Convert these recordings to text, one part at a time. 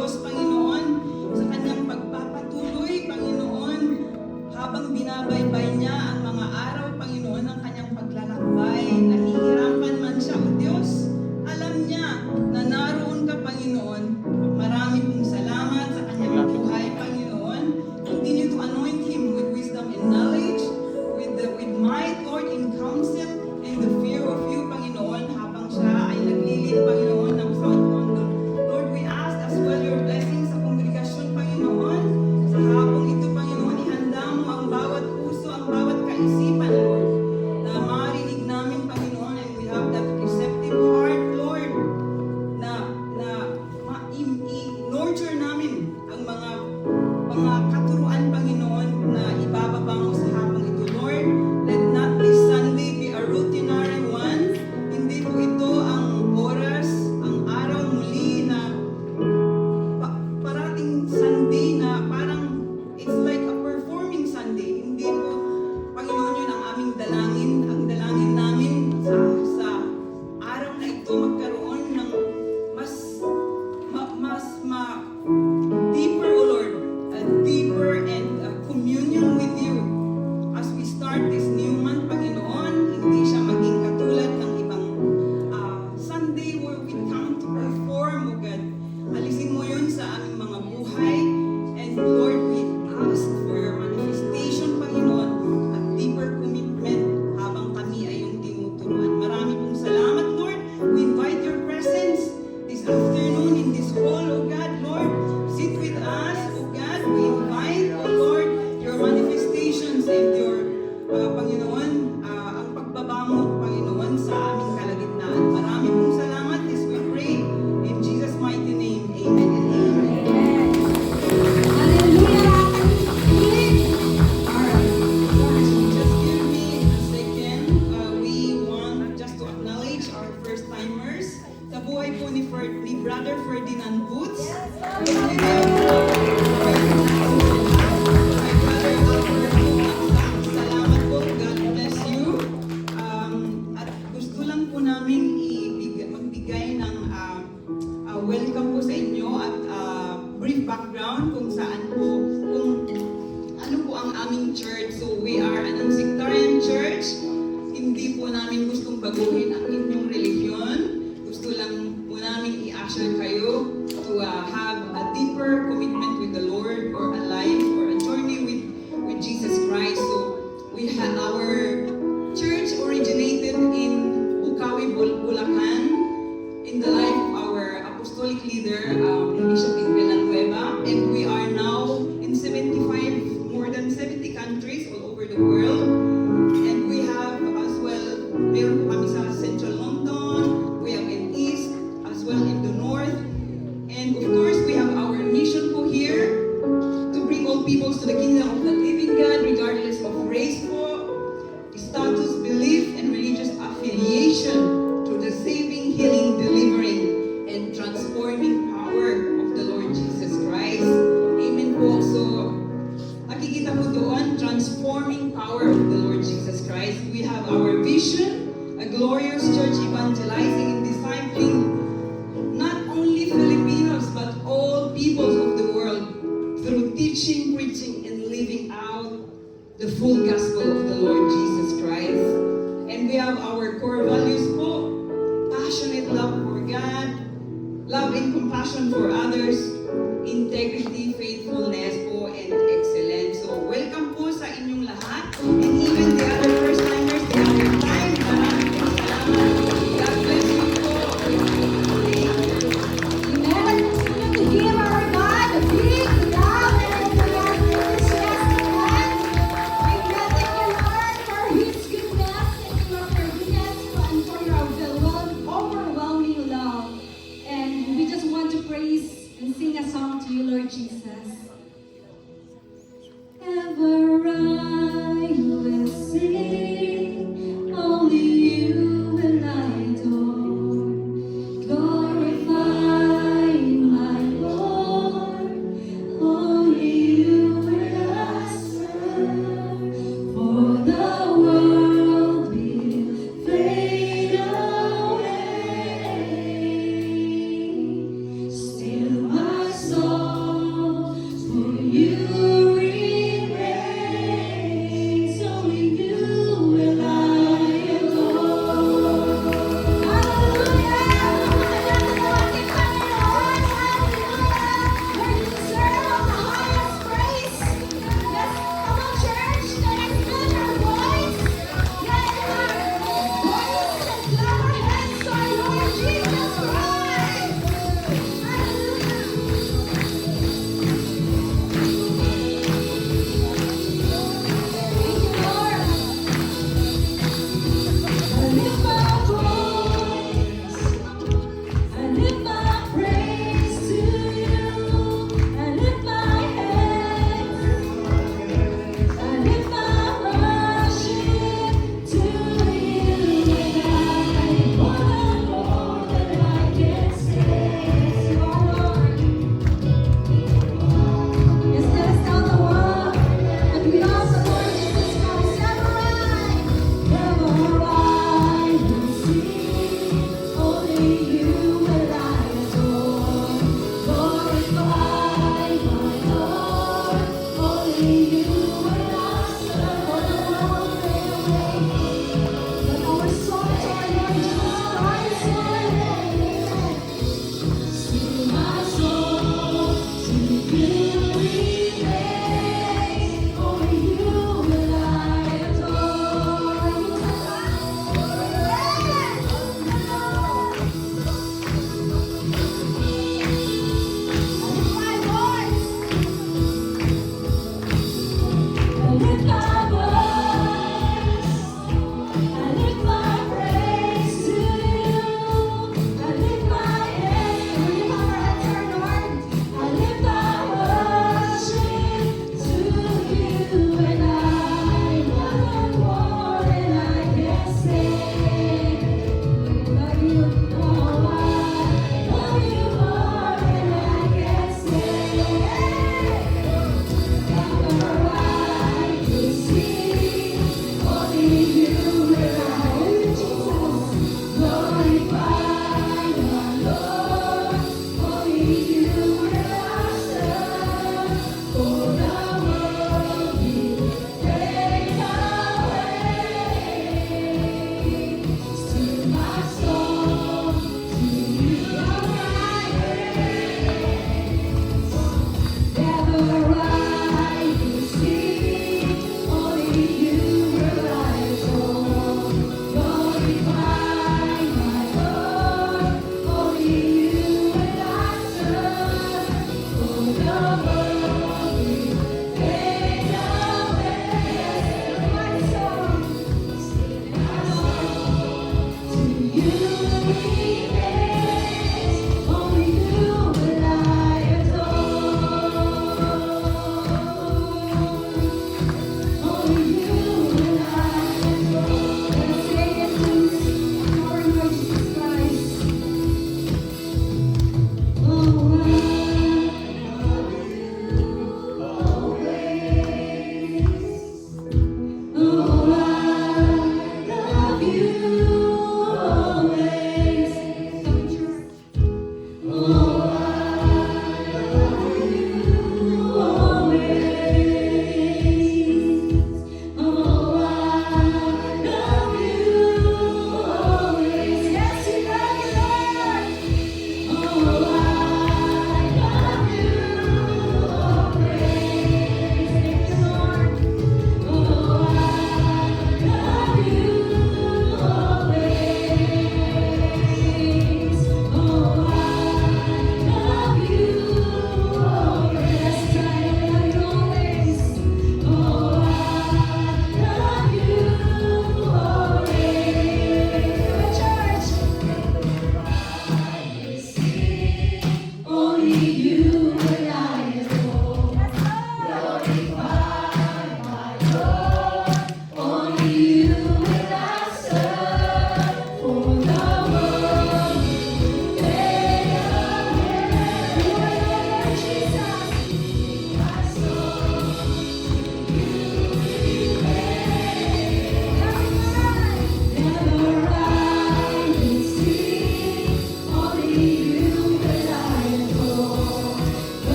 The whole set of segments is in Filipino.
Diyos, Panginoon, sa kanyang pagpapatuloy, Panginoon, habang binabaybay niya ang mga araw, Panginoon, ng kanyang paglalakbay. Nahihirapan man siya, O Diyos, alam niya na naroon ka, Panginoon. Marami pong salamat sa kanyang buhay, Panginoon. Continue to anoint him with wisdom and knowledge, with might, Lord, in counsel, and the fear of you, Panginoon, habang siya ay naglilid, Panginoon, ng South London. Lord, we ask as well your blessings sa kongregasyon, Panginoon. Sa hapong ito, Panginoon, ihanda mo ang bawat puso, ang bawat kaisipan, Lord, na marinig namin, Panginoon, and we have that receptive heart, Lord, na i-nurture namin ang mga katuruan, Panginoon, na ibababa mo sa hapong ito, Lord. Let not this Sunday be a routinary one. Hindi po ito ang oras, ang araw muli na parating Sunday na parang it's like a performing Sunday. Hindi po, Panginoon, yun ang aming dalangin. Ang dalangin namin sa araw na ito magkaroon ng mas deeper, O Lord, a deeper and communion with you as we start this new month, Panginoon. Hindi siya maging katulad ng ibang Sunday where we come to perform, O God. Alisin mo yun sa aming mga buhay. And Lord, we ask for your manifestation, Panginoon, at deeper commitment habang kami ay yung tinuturuan. Marami pong salamat, Lord. We invite your presence this afternoon in this hall, O God, Lord. Sit with us, O God. We invite, O Lord, your manifestations and your, Panginoon, ang pagbaba mo, Panginoon, sa aming kalagitnaan. Marami pong salamat. This we pray in Jesus' mighty name. Amen and amen. Hallelujah! Alright, just give me a second. We want just to acknowledge our first-timers. Sa buhay po ni Brother Ferdinand Boots. Salamat po. God bless you. At gusto lang po namin magbigay ng welcome po sa inyo at brief background kung saan po, kung ano po ang aming church. So we are an unsectarian church. Hindi po namin gustong baguhin ang inyong religion. Gusto lang po namin i-usher kayo to have a deeper commitment with the Lord, or a life or a journey with Jesus Christ. So we have our church originated in Bukawi, Bulacan, in the life of our apostolic leader, Bishop Villanueva, and we are now in more than 70 countries all over the world. And we have as well, meron po kami sa Central London, we have in East, as well in the North, and of course we have our mission po here to bring all peoples to the kingdom of the living God, regardless of race po, status, belief, and religious affiliation, through the saving, healing, delivering, and transforming power of the Lord Jesus Christ. Amen po. So, nakikita po doon, transforming power of the Lord Jesus Christ. We have our vision, a glorious church evangelizing and discipling not only Filipinos but all peoples of the world through teaching, preaching, and living out the full gospel of the Lord Jesus Christ. And we have our core values po, passionate love for God, love and compassion for others, integrity, faithfulness po, and excellence. So welcome po sa inyong lahat, and even the other first-timers, they have your time. Maraming salamat. God bless you po. Amen. Continue to give our God a big love and appreciation. We thank you, Lord, for His goodness and your forgiveness and for your overwhelming love. And we just want to praise and sing a song to you, Lord Jesus. Ever I will sing, only you will I adore. Glorify my Lord, only you will I serve. For the world will fade away, still my soul Only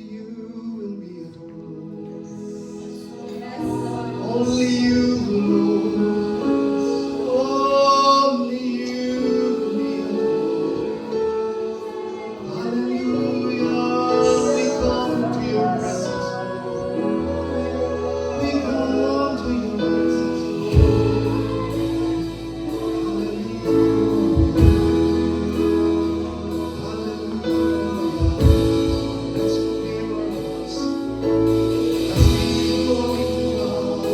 you will be adored. Only you, Lord. Only you will be adored. Hallelujah. We come to your presence. We come to your presence. Hallelujah. Let's prepare our hearts as we give glory to God.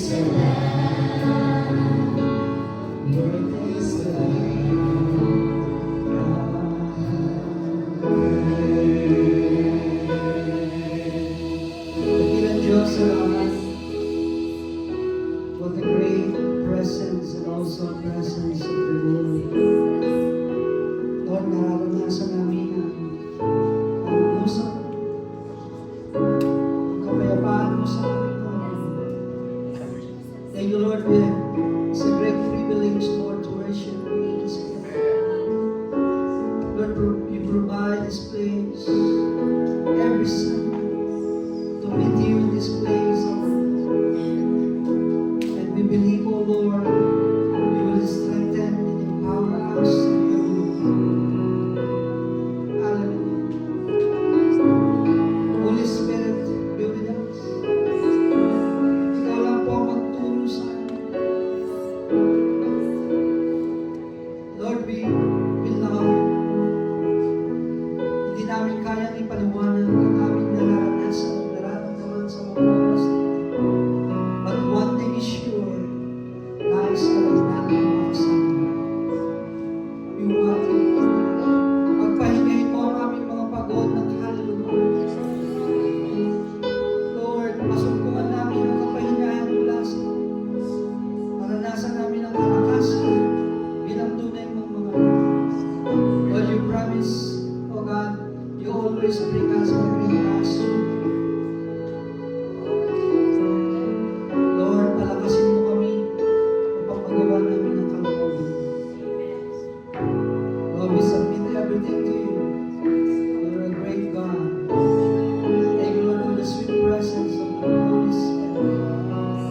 the Lamb. We praise the Dakilang Diyos, salamat for the great presence and also presence of the Lord. Lord, nararanasan namin ang usap, ang kapayapaan mo sa amin, Lord. Thank you, Lord, it's a great privilege, Lord, to worship you in this place. Lord, you provide this place every Sunday to meet you in this place, Lord. And we believe, oh Lord, you will strengthen and empower us. Hallelujah. Holy Spirit, be with us. Ikaw lang po ang magturo sa amin. Lord, we love you. Hindi namin kayang ipaliwanag ang aming nararanasan at nararamdaman sa mga oras na ito. But one thing is sure, nais ka lang namin makasama. We want you. Pagpahingahin mo ang aming mga pagod ng kaluluwa. Lord, masumpungan namin ang kapahingahan mula sa iyo. Maranasan namin ang kalakasan bilang tunay mong mga anak. Lord, you promise, oh God, you always bring us where we ask you. Lord, palakasin mo kami upang magawa namin ang kalooban mo. Lord, we submit everything to you. You're a great God. Thank you, Lord, for the sweet presence of the Holy Spirit.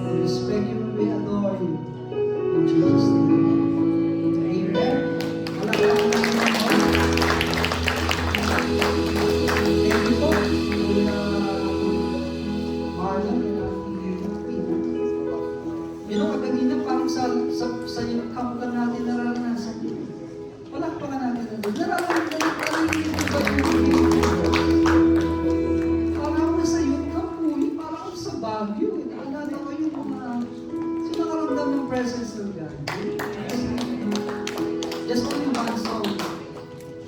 We respect you and we adore you. In Jesus' name. Amen. Palakpakan natin ang Lord. Thank you po, Kuya Marlon and Ate Pina. You know, kanina parang sa yung kamutan natin nararanasan yun. Palakpakan natin ang Lord. Nararanasan natin iba yung parang ako sa youth camp po, parang ako sa Baguio. Naalala ko yung mga sinakaramdam ng presence ng God. Just only one song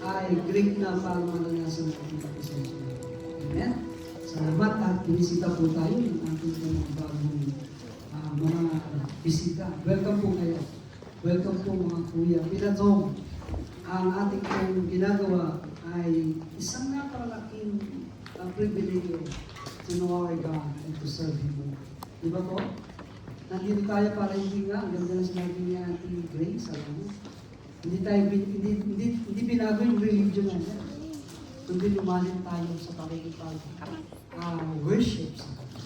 ay great na para maranasan natin ang presence ng God. Amen? Salamat at binisita po tayo ng ating mga bagong mga bisita. Welcome po kayo. Welcome po mga kuya. Pinatong, ang ating pong ginagawa ay isang napakalaking privilege to know our God and to serve Him. Di ba po? Nandito tayo para hindi nga, ang ganda na sinabi niya ating Grace, alam mo? Hindi tayo, hindi binago yung religion natin. Kundi lumalim tayo sa pakikipag worship sa Kanya.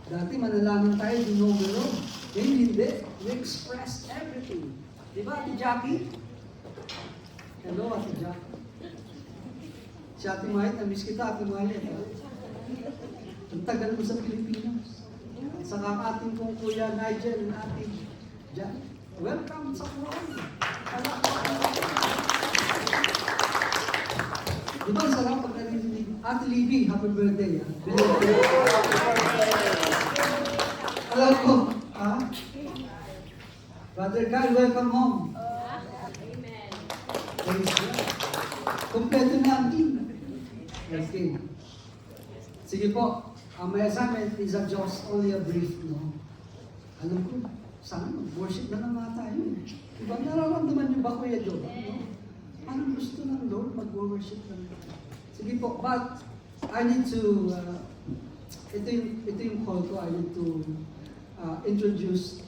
Dati manalangin tayo, di know the Lord. Ngayon hindi. We express everything. Di ba, Ate Jackie? Hello, Ate Jackie. Si Ate Mahit, na-miss kita, Ate Mahit. Ang tagal mo sa Pilipinas. At saka ating pong Kuya Nigel and Ate Jackie. Welcome sa Quran. Di ba, sarap pag narinig? Ate Libby, happy birthday. Alam ko, Brother Kyle, welcome home. Amen. Praise God. Kompleto na ang team. Okay. Sige po, my assignment is just only a brief, no? Alam ko, sana mag-worship na lang mga tayo. Diba, nararamdaman niyo ba, Kuya Joe? No? Anong gusto ng Lord? Mag-worship lang. Sige po, but I need to, ito yung call ko, I need to introduce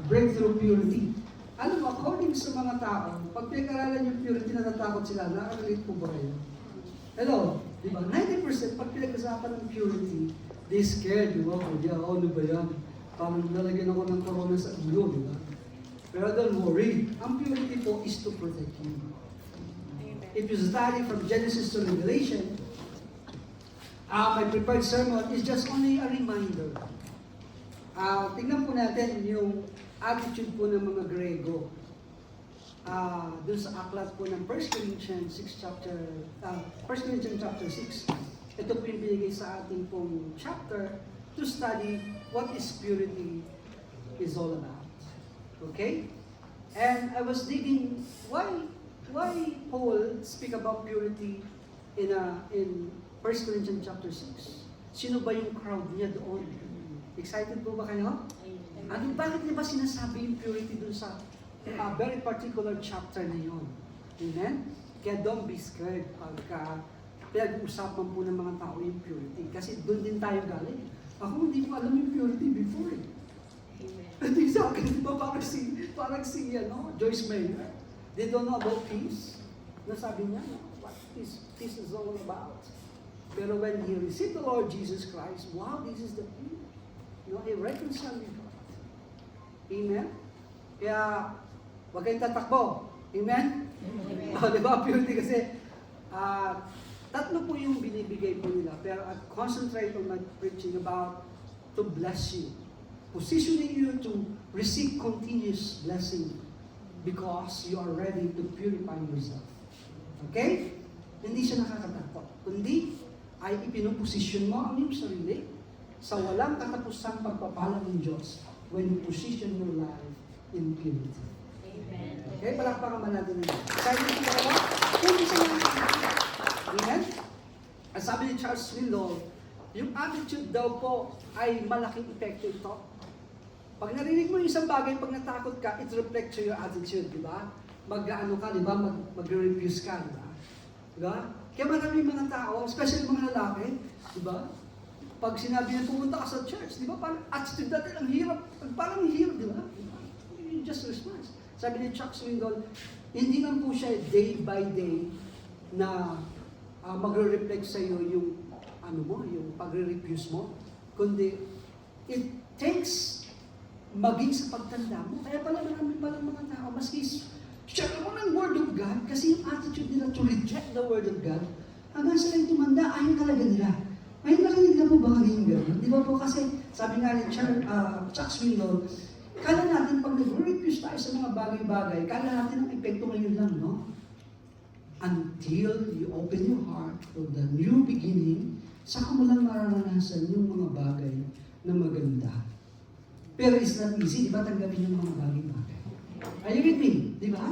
breakthrough purity. Alam mo, according sa mga tao, pag pinag-aralan yung purity, natatakot sila. Nakarelate po ba kayo? Hello, di ba? 90% pag pinag-usapan ng purity, they scared, di ba? Ano ba yan? Parang nalagyan ako ng corona sa ulo, di ba? Pero don't worry, ang purity po is to protect you. If you study from Genesis to Revelation, my prepared sermon is just only a reminder. Tingnan po natin yung attitude po ng mga Grego. Doon sa aklat po ng 1 Corinthians chapter 6. Ito po yung binigay sa ating pong chapter to study what is purity is all about. Okay? And I was thinking, why Paul speak about purity in 1 Corinthians chapter 6? Sino ba yung crowd niya doon? Excited po ba kayo? Bakit niya ba sinasabi yung purity doon sa very particular chapter na yun? Amen? Kaya don't be scared pagka pinag-usapan po ng mga tao yung purity. Kasi doon din tayo galing. Ako hindi ko alam yung purity before eh. Ito yung sa akin, di ba parang si Joyce Meyer. They don't know about peace. Nasabi niya, what peace is all about. Pero when he received the Lord Jesus Christ, wow, this is the peace. He reconciled with God. Amen? Kaya, huwag kayong tatakbo. Amen? Di ba? Purity kasi, tatlo po yung binibigay po nila. Pero I concentrate on my preaching about to bless you. Positioning you to receive continuous blessing because you are ready to purify yourself. Okay? Hindi siya nakakatakot. Kundi ay ipinuposisyon mo ang iyong sarili sa walang katapusang pagpapala ng Diyos when you position your life in purity. Amen. Okay? Palakpakan ba natin na yun? Excited po ba? Hindi siya nakakatakot. Amen? Ang sabi ni Charles Swindoll, yung attitude daw po ay malaking epekto ito. Pag narinig mo yung isang bagay, pag natakot ka, it reflects your attitude, di ba? Mag-ano ka, di ba? Mag-refuse ka, di ba? Di ba? Kaya maraming mga tao, especially mga lalaki, di ba? Pag sinabi na pumunta ka sa church, di ba? Parang attitude natin, ang hirap. Parang hirap, di ba? You just response. Sabi ni Chuck Swindoll, hindi lang po siya day by day na magre-reflect sa iyo yung yung pagre-refuse mo, kundi it takes maging sa pagtanda mo. Kaya pala marami palang mga tao, maski share mo ng Word of God, kasi yung attitude nila to reject the Word of God, hanggang sila yung tumanda, ayaw talaga nila. Ngayon narinig na po ba kaging gano'n? Di ba po kasi, sabi nga ni Chuck Swindoll, kala natin pag nag-refuse tayo sa mga bagay-bagay, kala natin ang epekto ngayon lang, no? Until you open your heart for the new beginning, saka mo lang mararanasan yung mga bagay na maganda. Pero it's not easy, di ba, tanggapin yung mga bagay-bagay. Are you with me? Di ba?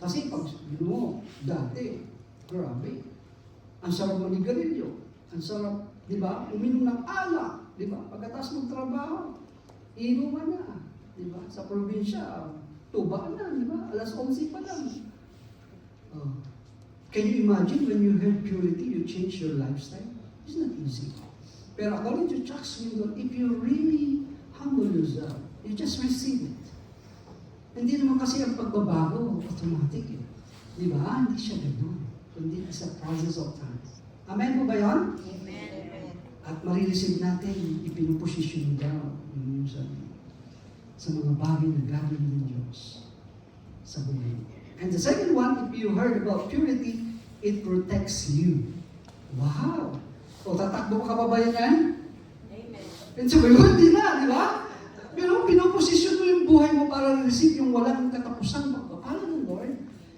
Kasi pag mo, dati, grabe, ang sarap manigarilyo, ang sarap, di ba, uminom ng alak, di ba, pagkatapos magtrabaho, inuman na, di ba, sa probinsya, tuba na, di ba, alas 11 pa lang. Can you imagine when you heard purity, you change your lifestyle? It's not easy. Pero according to Chuck Swindoll, if you really humble yourself, you just receive it. Hindi naman kasi ang pagbabago, automatic eh. Di ba? Hindi siya gano'n. Kundi it's a process of time. Amen po ba yun? Amen. At marireceive natin, ipinuposisyon daw sa mga bagay na gagawin ng Diyos sa buhay. And the second one, if you heard about purity, it protects you. Wow! O tatakbo ka pa ba yan? Amen. And so, hindi na, di ba? Pero pinoposisyon mo yung buhay mo para receive yung walang katapusang pagpapala ng Lord.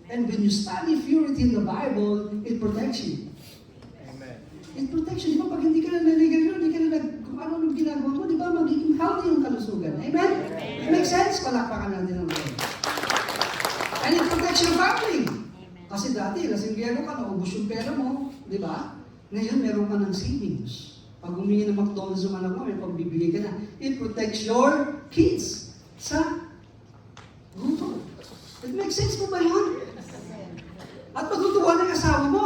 And when you study purity in the Bible, it protects you. Amen. It protects you. Di ba? Pag hindi ka na naligarilyo, hindi ka na kung ano yung ginagawa mo, di ba? Magiging healthy yung kalusugan. Amen? It makes sense? Palakpakan natin ang Lord. And it protects your family. Kasi dati, lasinggero ka, naubos yung pera mo, di ba? Ngayon, meron ka ng savings. Pag humingi ng McDonald's yung anak mo, may pagbibigay ka na. It protects your kids sa gutom. It makes sense po ba yun? At matutuwa ng asawa mo.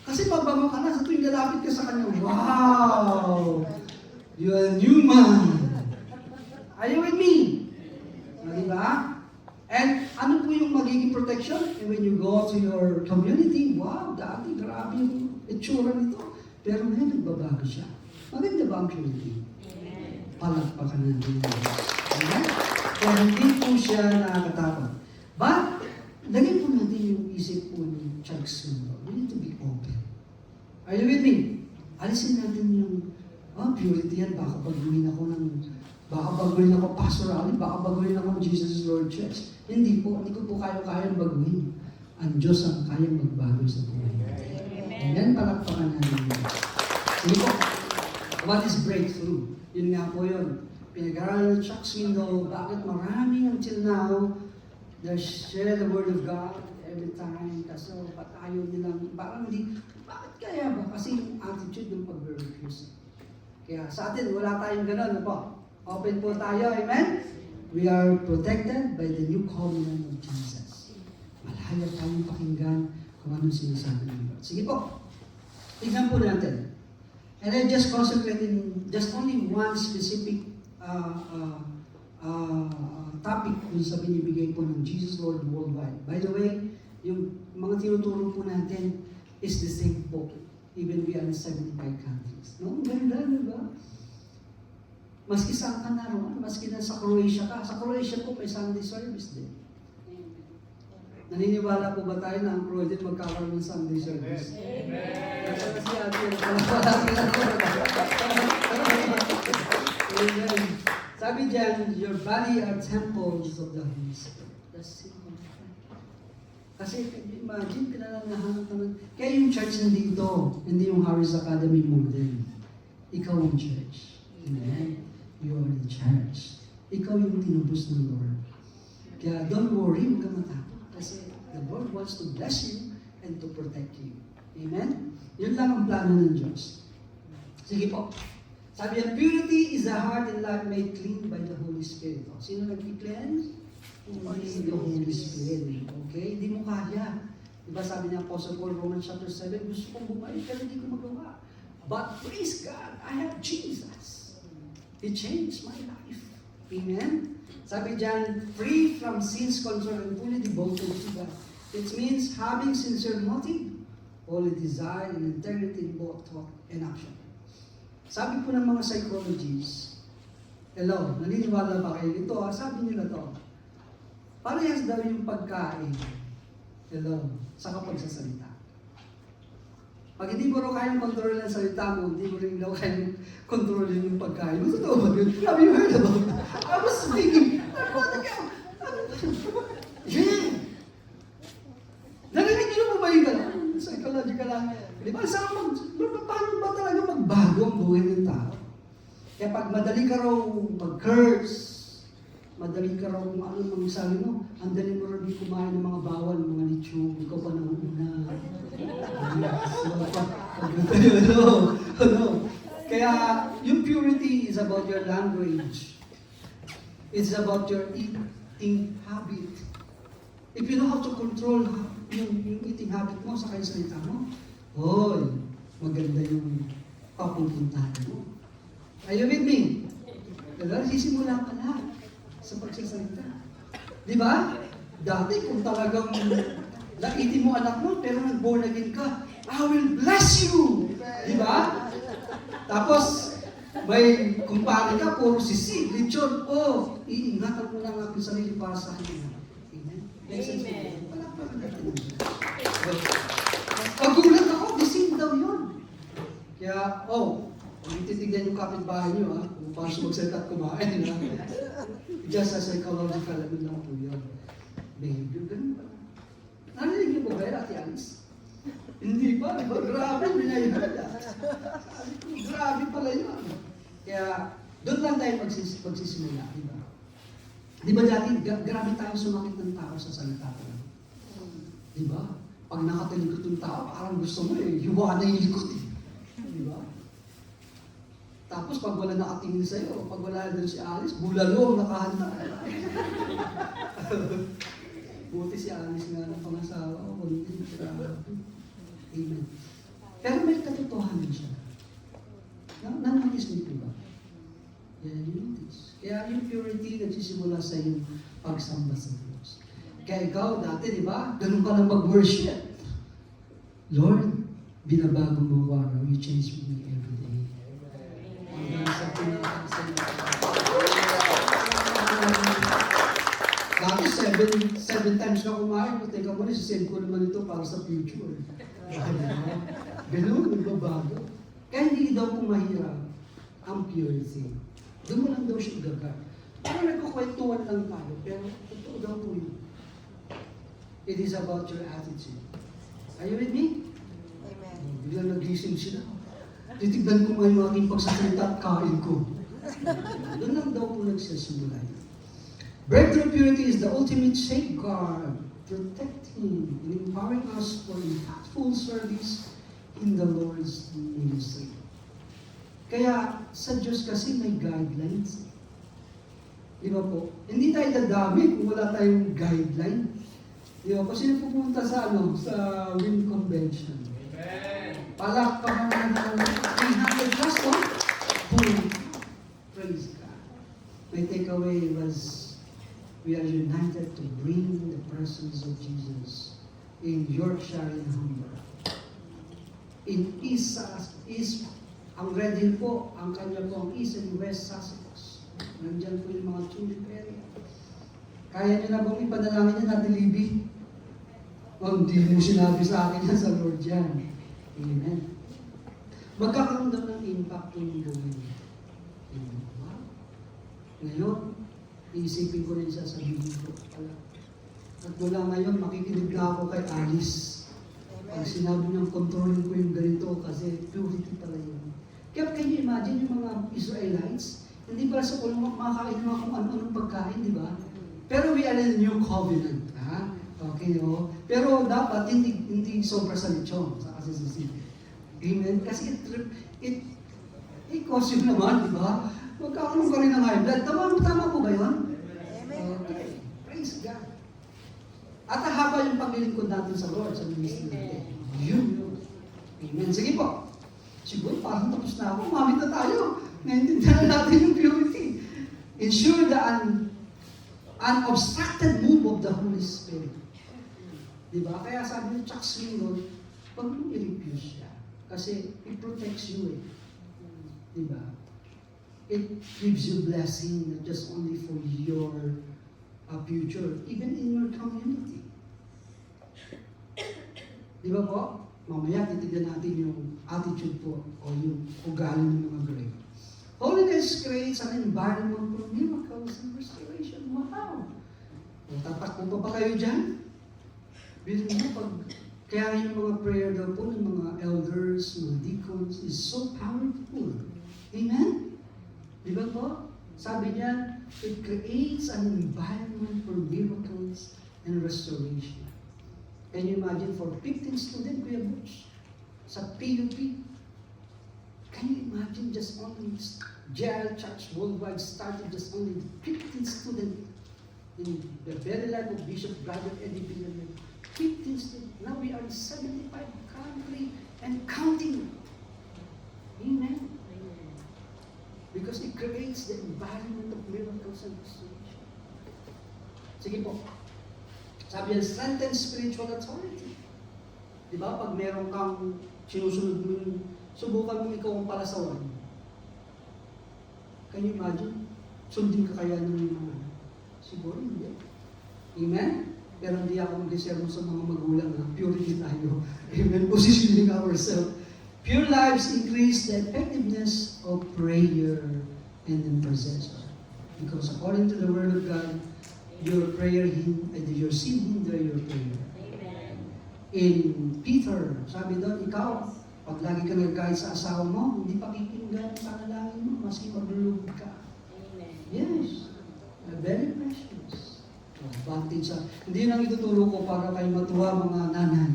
Kasi pagbango ka na, sa tuwing lalapit ka sa kanya, wow! You're a new man. Are you with me? Di ba? And ano po yung magiging protection? And when you go to your community, wow, dati grabe yung itsura nito. Pero ngayon nagbabago siya. Maganda ba ang purity? Palakpakan natin yun. Amen? Kaya hindi po siya nakakatakot. But, lagyan po natin yung isip po ni Chuck Swindoll. We need to be open. Are you with me? Alisin natin yung, purity yan, baka baguhin ako pastorally, baka baguhin ako ng Jesus Lord Church. Hindi ko po kayang baguhin. Ang Diyos ang kayang magbago sa buhay. Amen? Palakpakan natin yun. Sige po, what is breakthrough? Yun nga po yun. pinag-aralan ng Chuck Swindoll, bakit maraming until now, they share the Word of God every time, kaso ba't ayaw nilang, parang hindi, bakit kaya ba? Kasi yung attitude ng pag-refuse. Kaya sa atin, wala tayong gano'n, ano po? Open po tayo, amen? We are protected by the new covenant of Jesus. Malaya tayong pakinggan kung anong sinasabi ng Lord. Sige po, tignan po natin. And I just concentrate in just only one specific topic kung sa binibigay po ng Jesus Lord worldwide. By the way, yung mga tinuturo po natin is the same book. Even we are in 75 countries. No? Ganda, di ba? Maski saan ka naroon, maski na sa Croatia ka. Sa Croatia po may Sunday service din. Naniniwala po ba tayo na ang Croatia magkakaroon ng Sunday service? Amen! Si Ate, Amen. Sabi diyan, your body are temples of the Holy Spirit. That's simple. Kasi imagine, pinananahanap naman. Kaya yung church nandito, hindi yung Harris Academy model. Ikaw ang church. Amen. You are in church. Ikaw yung tinubos ng Lord. Kaya don't worry, huwag ka matakot. Kasi the Lord wants to bless you and to protect you. Amen? Yun lang ang plano ng Diyos. Sige po. Sabi yan, purity is the heart and life made clean by the Holy Spirit. O, sino nag-cleanse? Only the Holy Spirit. Okay? Hindi mo kaya. Diba sabi niya, Apostle Paul, Romans chapter 7, gusto kong bumalik pero hindi ko magawa. But praise God, I have Jesus. He changed my life. Amen? Sabi diyan, free from sin's control and fully devoted to God. It means having sincere motive, holy desire, and integrity in both thought and action. Sabi po ng mga psychologists, hello, naniniwala ba kayo dito? Sabi nila to, parehas daw yung pagkain, hello, sa kapagsasalita. Pag hindi mo rin kayang kontrolin ang salita mo, hindi mo rin daw kayang kontrolin yung pagkain. Mas totoo ba yun? Have you heard about it? I was thinking, yeah! Narinig niyo mo ba yung gano'n? Psychological lang. Di ba? Paano ba talaga magbago ang buhay ng tao? Kaya pag madali ka raw mag-curse, madali ka raw kung ano mang sabi mo, ang dali mo rin kumain ng mga bawal, mga lechon, ikaw pa nang una. Kaya yung purity is about your language. It's about your eating habit. If you know how to control yung eating habit mo sa kayong salita mo, hoy, maganda yung papupuntahan mo. Are you with me? Kaya sisimula ka lahat sa pagsasalita. Di ba? Dati kung talagang nakitin mo anak mo, pero nag-born again ka, I will bless you! Di ba? Tapos, may kumpare ka, puro sisig, lechon, iingatan mo lang ang aking sarili para sa kanya. Amen? Amen. Wala pa rin natin. Pagulat ako, dising daw yun. Kaya, kung ititignan yung kapitbahay nyo, kung paano magsalita at kumain, just as psychological, ano lang po yun. Behavior, ganun ba? Narinig niyo po ba yun, Ate Alice? Hindi pa, diba? Grabe, binayad. Grabe pala yun. Kaya, doon lang tayo pagsisimula, diba? Diba dati, grabe tayo sumakit ng tao sa salita ko. Diba? Pag nakatalikot yung tao, parang gusto mo hiwa na yung likod eh. Diba? Tapos pag wala nakatingin sa'yo, pag wala doon si Alice, bulalo ang nakahanda. Buti si Alice nga ng pangasawa ko, kundi Amen. Pero may katotohanan siya. Nanonotice mo po ba? Yan yung notice. Kaya yung purity nagsisimula sa iyong pagsamba sa Diyos. Kaya ikaw dati, di ba? Ganun ka lang mag-worship. Lord, binabago mo araw. You change me every day. Dati, seven times ka kumain. Teka mo na, sisend ko naman ito para sa future. Ganun, nagbabago. Kaya hindi daw po mahirap ang purity. Doon mo lang daw siya gaga. Parang nagkukwentuhan lang tayo, pero totoo daw po yun. It is about your attitude. Are you with me? Amen. Biglang nagising sila. Titignan ko nga yung aking pagsasalita at kain ko. Doon lang daw po nagsisimula yun. Breakthrough purity is the ultimate safeguard, protecting and empowering us for impactful service in the Lord's ministry. Kaya sa Diyos kasi may guidelines. Di ba po? Hindi tayo dadami kung wala tayong guideline. Di ba po? Sino pupunta sa WIN Convention? Amen. Palakpakan na ng 300 plus, no? Boom. Praise God. My takeaway was, we are united to bring the presence of Jesus in Yorkshire and Humber. In East, ang Red Hill po, ang kanya po ang East and West Sussex. Nandyan po yung mga tulip area. Kaya niyo na bang ipadalangin niya natin, Libby? Hindi mo sinabi sa akin yan sa Lord yan. Amen. Magkakaroon daw ng impact yung gawin niya. Wow. Ngayon, iisipin ko rin sasabihin ko. At mula ngayon, makikinig na ako kay Alice. Pag sinabi niyang controlling ko yung ganito kasi purity pala yun. Kaya can you imagine yung mga Israelites, hindi pala sa kulong makakain naman kung ano-anong pagkain, di ba? Pero we are in a new covenant. Ha? Okay, no? Pero dapat hindi sobra sa lechon, sa kasisisi. Amen? Kasi it costs you naman, di ba? Magkakaroon ka rin ng high blood. Tama po ba yun? Okay. Praise God. At haba yung paglilingkod natin sa Lord, sa ministry natin. Yun. Amen. Sige po. Siguro parang tapos na ako. Umamit na tayo. Naintindihan natin yung purity. Ensure the unobstructed move of the Holy Spirit. Diba? Kaya sabi ni Chuck Swingle, pag mo i-refuse siya. Kasi it protects you eh. Diba? It gives you blessing not just only for your future, even in your community. Diba po? Mamaya titignan natin yung attitude po o yung ugali ng mga Greek. Holiness creates an environment for miracles and restoration. Wow! O, tatakbo pa ba kayo dyan? Bilhin mo, kaya yung mga prayer daw po ng mga elders, mga deacons, is so powerful. Amen? Di ba po? Sabi niya, it creates an environment for miracles and restoration. Can you imagine for 15 students, Kuya Butch, sa PUP? Can you imagine just only JL Church Worldwide started just only 15 students in the very life of Bishop Brother Eddie Villanueva. 15 students. Now we are in 75 countries and counting. Amen. Because it creates the environment of miracles and restoration. Sige po. Sabi yan, strengthen spiritual authority. Di ba? Pag meron kang sinusunod mo yung subukan mo ikaw ang palasawan. Can you imagine? Sundin ka kaya ng mga siguro hindi. Amen? Pero hindi ako mag-reserve sa mga magulang na purity tayo. Amen? Positioning ourselves. Pure lives increase the effectiveness of prayer and intercession. Because according to the Word of God, your prayer, your sin hinder your prayer. Amen. In Peter, sabi doon, ikaw, pag lagi ka nagkahit sa asawa mo, hindi pakikinggan ang panalangin mo, maski maglulog ka. Amen. Yes. Very precious. Advantage sa, hindi lang ituturo ko para kayo matuwa mga nanay.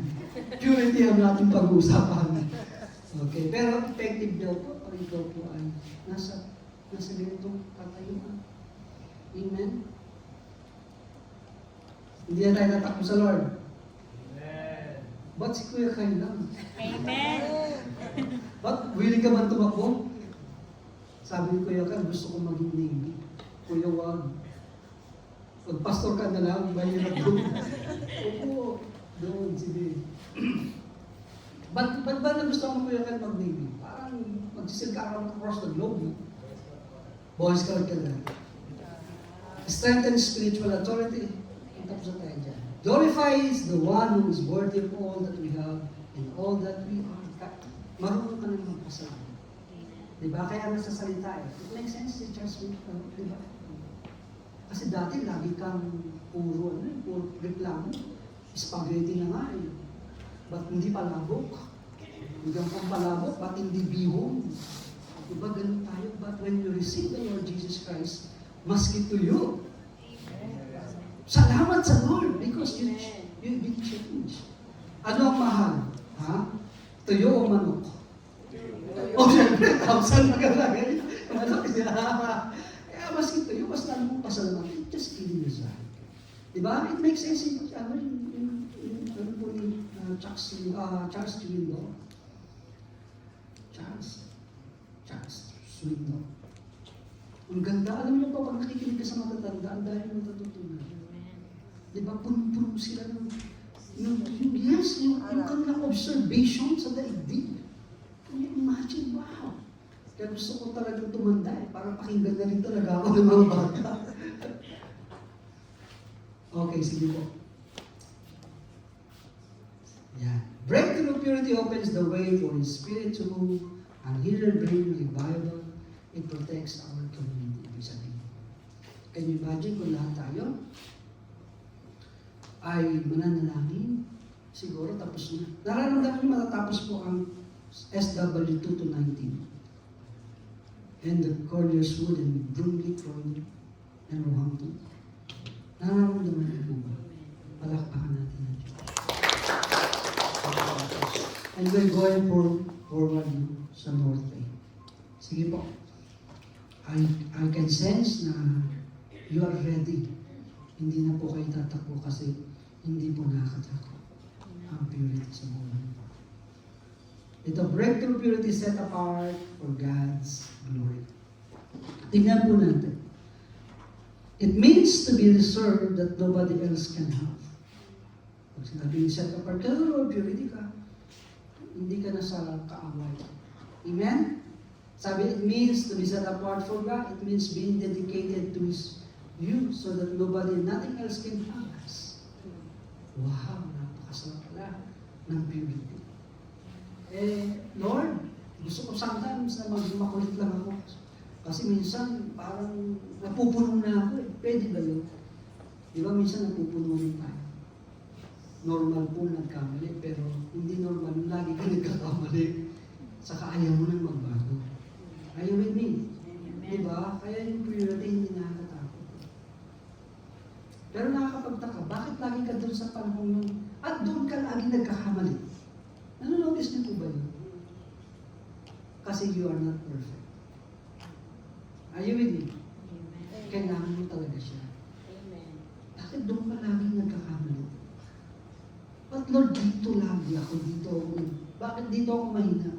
Purity ang natin pag-uusapan. Okay, pero effective daw po pag ikaw po ay nasa ganitong katayuan. Amen? Hindi na tayo natakbo sa Lord. Amen. Ba't si Kuya kayo lang? Amen. Ba't willing ka ba tumakbo? Sabi ni Kuya Kan, gusto ko maging Navy. Kuya, wag. Pag-pastor ka na lang, mahirap doon. Opo, doon, sige. Ba't ba na gusto mo Kuya Kan mag-Navy? Parang magsisilka ka across the globe. Boy Scout ka na. Strengthen spiritual authority. Tapos na tayo dyan. Glorifies the one who is worthy of all that we have and all that we are. Marunong ka nang magpasalamat. Diba? Kaya nasa salita eh. It makes sense si Charles Smith. Diba? Kasi dati lagi kang puro reklamo. Spaghetti na nga eh. Ba't hindi palabok? Hanggang kang palabok, ba't hindi bihon? Diba ganun tayo? But when you receive the Lord Jesus Christ, maski to you, salamat sa Lord because you've been changed. Ano ang mahal? Ha? Tuyo o manok? O siyempre, 1,000 magalagay. Manok siya. Kaya maski tuyo, mas lalo mong pasalamatan. Just kidding aside. Diba? It makes sense in ano po ni Charles Swindoll. Charles Swindoll. Ang ganda. Alam niyo pa, pag nakikinig ka sa matatanda, ang dahil mo natutunan. Diba? Puno-puno sila ng yung kanilang observation sa daigdig. Can you imagine? Wow! Kaya gusto ko talagang tumanda para pakinggan na rin talaga ako ng mga bata. Okay, sige po. Yan. Breakthrough purity opens the way for His Spirit to move and here bring revival. It protects our community. Ibig sabihin. Can you imagine kung lahat tayo ay mananalangin? Siguro tapos na. Nararamdaman niyo matatapos po ang SW 2 to 19. And the Colliers Wood and Broomley Croydon and Roehampton. Nararamdaman niyo po ba? Palakpakan natin ang Diyos. And we're going forward sa North Bay. Sige po. I can sense na you are ready. Hindi na po kayo tatakbo kasi hindi po nakakatakbo ang purity sa buhay. Ito, breakthrough purity set apart for God's glory. Tingnan po natin. It means to be reserved that nobody else can have. Pag sinabi set apart, kaya Lord, purity ka. Hindi ka na sa kaaway. Amen? Sabi, it means to be set apart for God. It means being dedicated to His you so that nobody, nothing else can have us. Wow, napakasarap pala ng purity. Lord, gusto ko sometimes na makulit lang ako. Kasi minsan, parang napupuno na ako eh. Pwede ba yun? Di ba minsan napupuno rin tayo? Normal po nagkamali, pero hindi normal, lagi ka nagkakamali. Saka ayaw mo nang magbago. Are you with me? Di ba? Kaya yung purity hindi nakakatakot. Pero nakakapagtaka, bakit lagi ka doon sa panahon nun? At doon ka lagi nagkakamali. Nanonotice niyo po ba yun? Kasi you are not perfect. Are you with me? Kailangan mo talaga siya. Bakit doon ka lagi nagkakamali? But Lord, dito lagi ako, dito ako. Bakit dito ako mahina?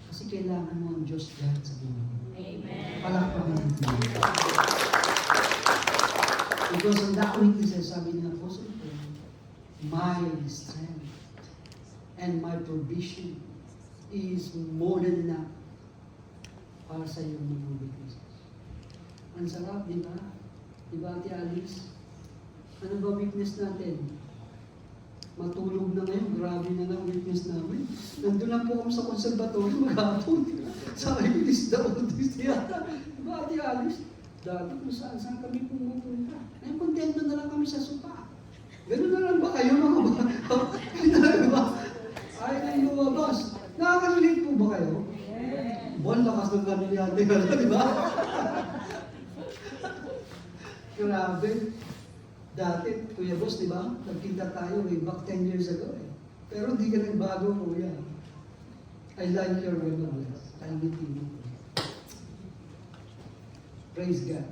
Kasi kailangan mo ang Diyos dyan sa buhay. Amen. Palakpakan natin. Because on that weaknesses, sabi ni Apostle Paul, my strength and my provision is more than enough para sa iyong mga weaknesses. Ang sarap, di ba? Di ba, Ate Alice? Ano ba weakness natin? Matulog na ngayon, grabe na lang weakness namin. Nandun lang po kami sa konservatory maghapon. Sabi ko, this the oldest yata. Diba, Ate Alice? Dati kung saan kami pumupunta. Ay, kontento na lang kami sa sopa. Ganun na lang ba kayo mga ba? Ganun ba? Ay, nang lumabas. Nakaka-relate po ba kayo? Buwan, lakas ng kami ni Ate Alice, di ba? Grabe. Dati, Kuya Boss, di ba? Nagkita tayo way back 10 years ago eh. Pero hindi ka nagbago, Kuya. I like your remembrance. I need you. Praise God.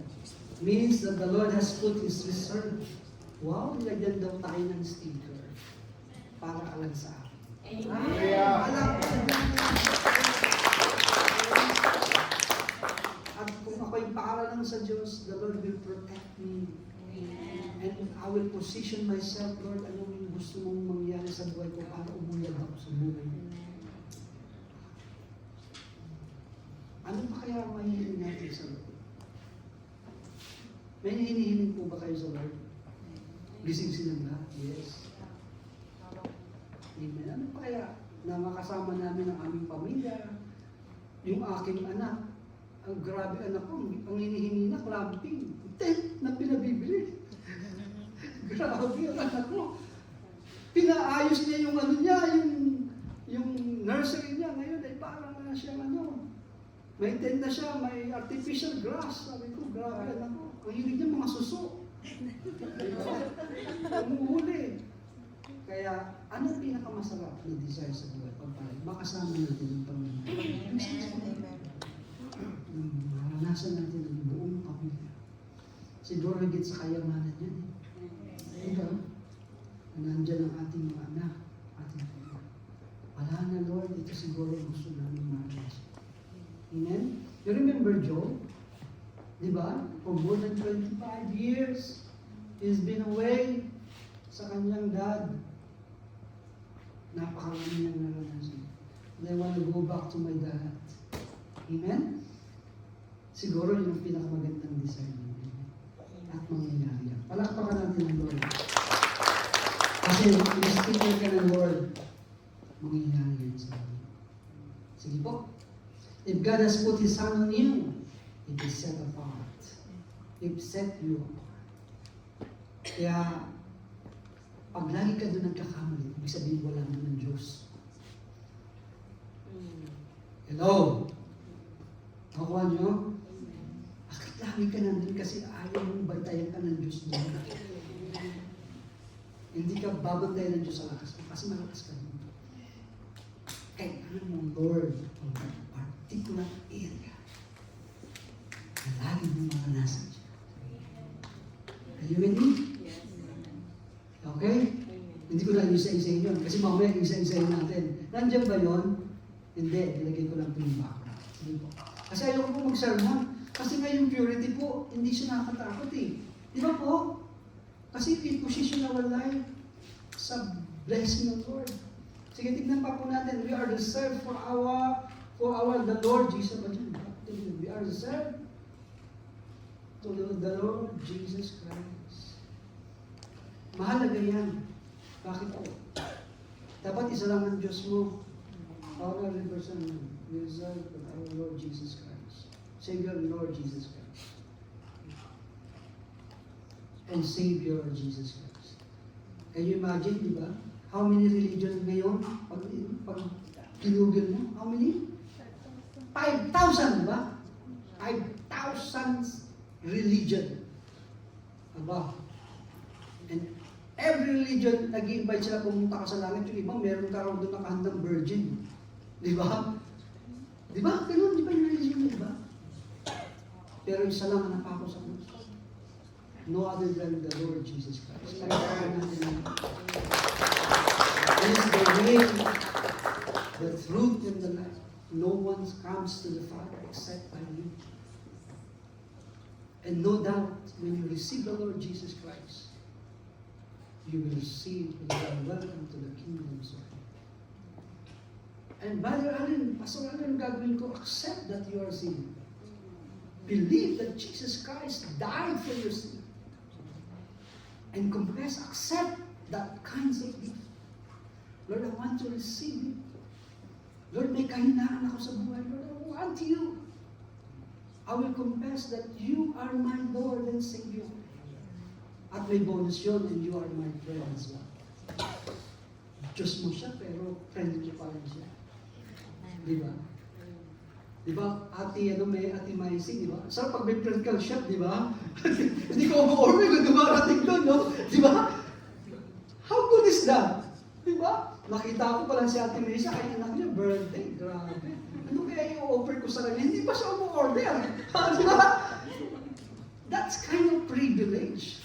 Means that the Lord has put His reserve. Wow, nilagyan daw tayo ng sticker para alam sa akin. Alam ko. At kung ako'y para lang sa Diyos, the Lord will protect me. And I will position myself, Lord, ano yung gusto mong mangyari sa buhay ko para umuyag ako sa buhay. Ano pa kaya mahihiling natin sa Lord? May hinihiling po ba kayo sa Lord? Gising silang lahat? Yes. Amen. Ano pa kaya na makasama namin ang aming pamilya, yung aking anak, ang grabe anak ko, ang hinihingi na, clamping, tent na pinabibili. Grabe ang anak ko. Pinaayos niya yung ano niya, yung nursery niya. Ngayon ay parang na siyang ano, May tenda siya, may artificial grass. Sabi ko, grabe, alam ko. Ang hilig niya mga suso. Umuhuli. Kaya, ano ang pinakamasarap na desire sa buhay? Pagpalit, makasama natin ang Panginoon. Maranasan natin ang buong pamilya. Siguro higit sa kayamanan yan. Diba? Nandiyan ang ating mga anak, ating pamilya. Wala na, Lord, ito siguro gusto namin maranasan. Amen? You remember Job? Diba? For more than 25 years, he's been away sa kanyang dad. Napakarami niyang naranasan. And I want to go back to my dad. Amen? Siguro yun ang pinakamagandang design natin. At mangyayari yan. Palakpakan natin ang Lord. Kasi i-speaker ka ng Lord, mangyayari yan sa amin. Sige po. If God has put His hand on you, it is set apart. It set you apart. Kaya, pag lagi ka doon nagkakamali, ibig sabihin wala naman Diyos. Hello? Nakuha niyo? Bakit lagi ka nandun kasi ayaw mong bantayan ka ng Diyos doon? Hindi ka babantayan ng Diyos sa lakas mo kasi malakas ka doon. Kailangan mong Lord ang particular area na lagi mong maranasan siya. Are you with me? Okay? Hindi ko na isa-isahin yun. Kasi mamaya isa-isahin natin. Nandiyan ba yun? Hindi. Nilagay ko lang po yung background. Sige po. Kasi ayaw ko po mag-sermon. Kasi nga yung purity po, hindi siya nakakatakot eh. Di ba po? Kasi we position our life sa blessing of Lord. Sige, tignan pa po natin. We are reserved for the Lord Jesus. We are reserved to the Lord Jesus Christ. Mahalaga yan. Bakit po? Dapat isa lang ang Diyos mo. Our representative, we reserve for our Lord Jesus Christ. Savior Lord Jesus Christ. And Savior Jesus Christ. Can you imagine, di ba? How many religions ngayon? Pag kinugil mo, how many? 5,000, di ba? 5,000 religion. Aba. And every religion, nag-i-invite sila pumunta ka sa langit. Yung iba, meron ka raw doon nakahandang virgin. Di ba? Di ba? Ganun, di ba yung religion, di ba? Pero isa lang ang napako sa Diyos. No other than the Lord Jesus Christ. Kaya natin He is the way, the truth, and the life. No one comes to the Father except by me. And no doubt, when you receive the Lord Jesus Christ, you will receive and you are welcome to the kingdom of God. And Brother Allen, Pastor Allen, gagawin ko, accept that you are sinning. Believe that Jesus Christ died for your sin. And confess, accept that kinds of gift. Lord, I want to receive it. Lord, may kahinaan ako sa buhay. Lord, I want you. I will confess that you are my Lord and Savior. At may bonus yun, and you are my friend as well. Diyos mo siya, pero friend niyo pa rin siya. Di ba? Di ba? Ate Maising, di ba? Sarap pag may friend kang shop, di ba? Hindi ko ma-order kung dumarating doon, no? Di ba? How good is that? Di ba? Nakita ko pala si Ate Maising, ay anak niya, birthday, grabe. Ano kaya i-offer ko sa kanya? Hindi pa siya umu-order. Di ba? That's kind of privilege.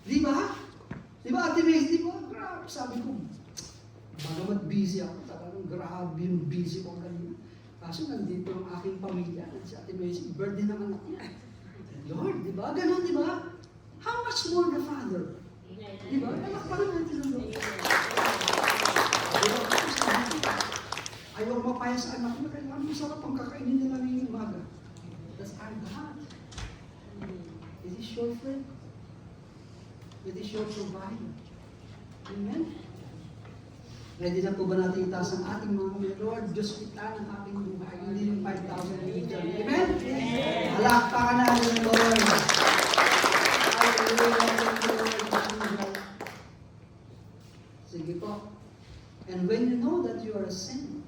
Di ba? Di ba, Ate Maising, di ba? Grabe, sabi ko, bagamat busy ako, talagang grabe yung busy ko kanina. Kaso nandito ang aking pamilya, si Ate Maising, birthday ng anak niya. Lord, di ba? Ganon, di ba? How much more the Father? Di ba? Anak pa rin natin ang Lord. Ayaw mapaya sa anak mo, kailangan masarap ang kakainin nila ngayong umaga. That's our God. It is your friend. It is your provider. Amen? Ready na po ba natin itaas ang ating mga Lord? Diyos kita ng ating buhay. Hindi yung 5,000 religion. Amen? Halakpakan natin ang Lord. Hallelujah. Sige po. And when you know that you are a saint,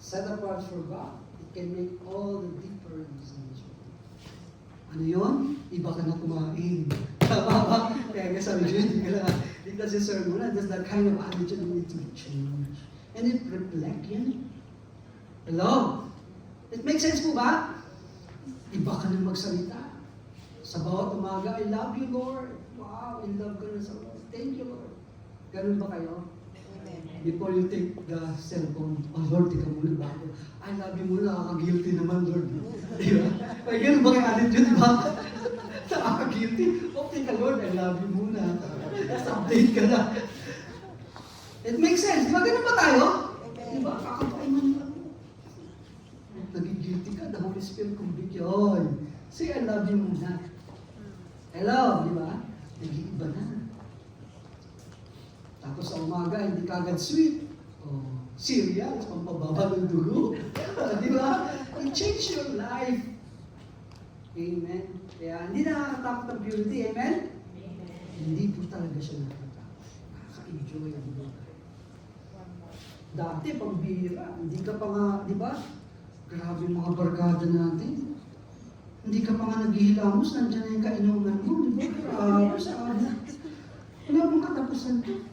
set apart for God, it can make all the difference. fertilization. Ano yun? Iba ka na kumain. Tama ba? Kaya nga sabi ko, hindi ka si Sir Muna. That's that kind of attitude we need to change. And it reflect yan. Hello? It makes sense po ba? Iba ka na magsalita. Sa bawat umaga, I love you, Lord. Wow, in love ka na sa Lord. Thank you, Lord. Ganun ba kayo? Before you take the cellphone, oh Lord, tika muna bago. I love you muna, nakaka-guilty naman, Lord. Di ba? Ay, ganun ba kayo attitude, di ba? Nakaka-guilty. Okay ka, Lord, I love you muna. Tapos update ka na. It makes sense. Di ba ganun ba tayo? Di ba? Kakapaiman lang. Naging-guilty ka, the Holy Spirit convict you. Oy, say I love you muna. Hello, di ba? Nag-iiba na. Tapos sa umaga, hindi ka agad sweet. O, cereals, pampababa ng dugo. Di ba? It change your life. Amen. Kaya hindi nakakatakot ang purity. Amen? Hindi po talaga siya nakakatakot. Nakaka-enjoy ang buhay. Dati, pambira. Hindi ka pa nga, di ba? Grabe yung mga barkada natin. Hindi ka pa nga naghihilamos, nandiyan na yung kainuman mo. Di ba? Grabe sa ano. Wala mong katapusan to.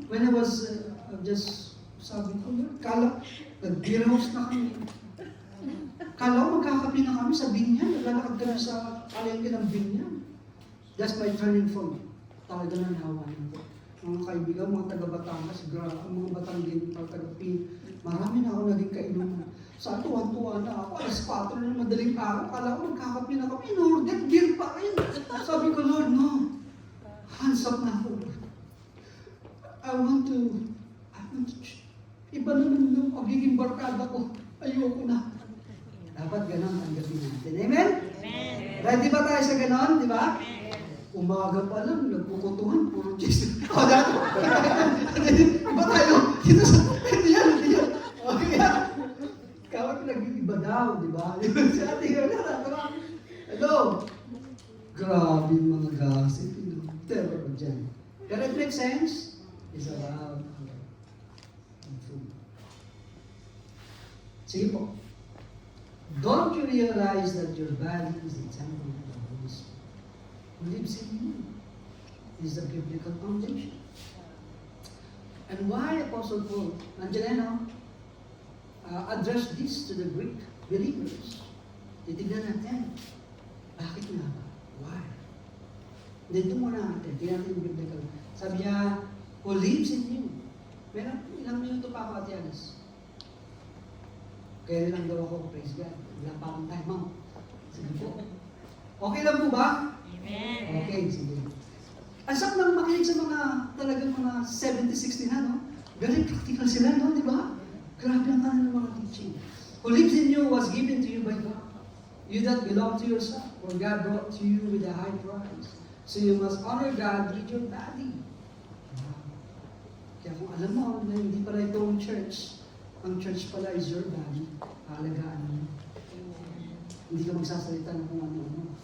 When I was just sabi ko, kala, nag-beer house na kami. Kala ko magkakapi na kami sa binyan. Naglalakad kami sa palengke ng binyan. That's my turning point. Talaga na nahawain ko. Mga kaibigan, mga taga-Batangas, mga Batanggin, taga-Pin, marami na ako naging kainuman. Sa tuwan-tuwa na ako, alas 4 na madaling araw, kala ko magkakapi na kami, inorder, beer pa rin. Sabi ko, Lord, no. Hands up na ako. I want to, iba naman yung pagiging barkada ko. Ayoko na. Dapat ganon ang tanggapin natin. Amen? Amen. Ready ba tayo sa ganon? Di ba? Umaga pa lang, nagpukutuhan, puro cheese. O, dati. Iba tayo. Dito sa, hindi yan. Okay yan. Kawag nag-iba daw, di ba? Sa ating gano'n. Hello? Grabe yung mga gossip. Terror ko dyan. Can it make sense? It's about food. Sige po. Don't you realize that your body is the temple of the Holy Spirit who lives in you? Is the biblical foundation. And why Apostle Paul, nandiyan na, address this to the Greek believers? Titignan natin. Bakit nga ba? Why? Dito muna natin. Tingnan natin yung biblical. Sabi niya, who lives in you. Meron, ilang minuto pa ako, Ate Alice. Kaya lang daw ako, praise God. Wala pa akong time, ma'am. Sige po. Okay lang po ba? Amen. Okay, sige. Asap nang makinig sa mga, talagang mga 70-60 na, no? Galing practical sila, no? Di ba? Grabe ang kanilang mga teaching. Who lives in you was given to you by God. You that belong to yourself, for God brought to you with a high price. So you must honor God with your body. Kaya kung alam mo na hindi pala itong church, ang church pala is your body, alagaan mo. Hindi ka magsasalita ng kung ano-ano.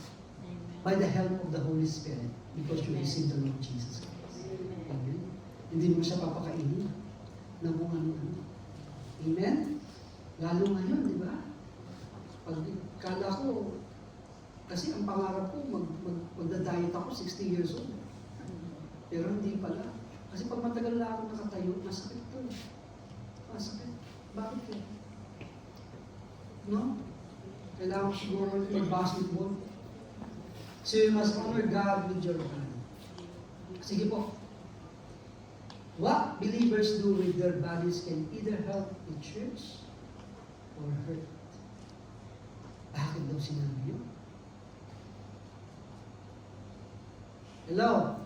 By the help of the Holy Spirit, because you receive the Lord Jesus Christ. Amen? Hindi mo siya papakainin ng kung ano-ano. Amen? Lalo ngayon, di ba? Pag kala ko, kasi ang pangarap ko, magda-diet ako 60 years old. Pero hindi pala. Kasi pag matagal na ako nakatayo, masakit to. Masakit. Bakit kaya? No? Kailangan ko siguro mag-basketball. So you must honor God with your body. Sige po. What believers do with their bodies can either help the church or hurt. Bakit daw sinabi yun? Hello?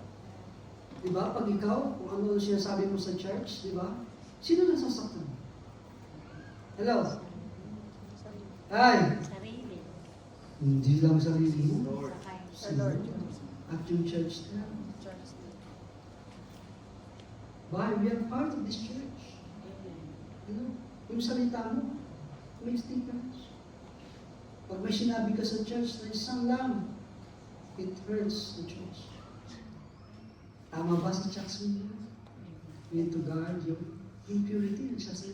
Diba? Pag ikaw, kung ano ang sinasabi mo sa church, diba? Sino nasasaktan? Hello? Ay! Sarili. Hindi lang sarili mo. Sa Lord. At yung church na. Why? We are part of this church. You know, yung salita mo, makes difference. Pag may sinabi ka sa church na isang lang, it hurts the church. Tama ba si Chuck Swinton? You need to guard your impurity. Siya sa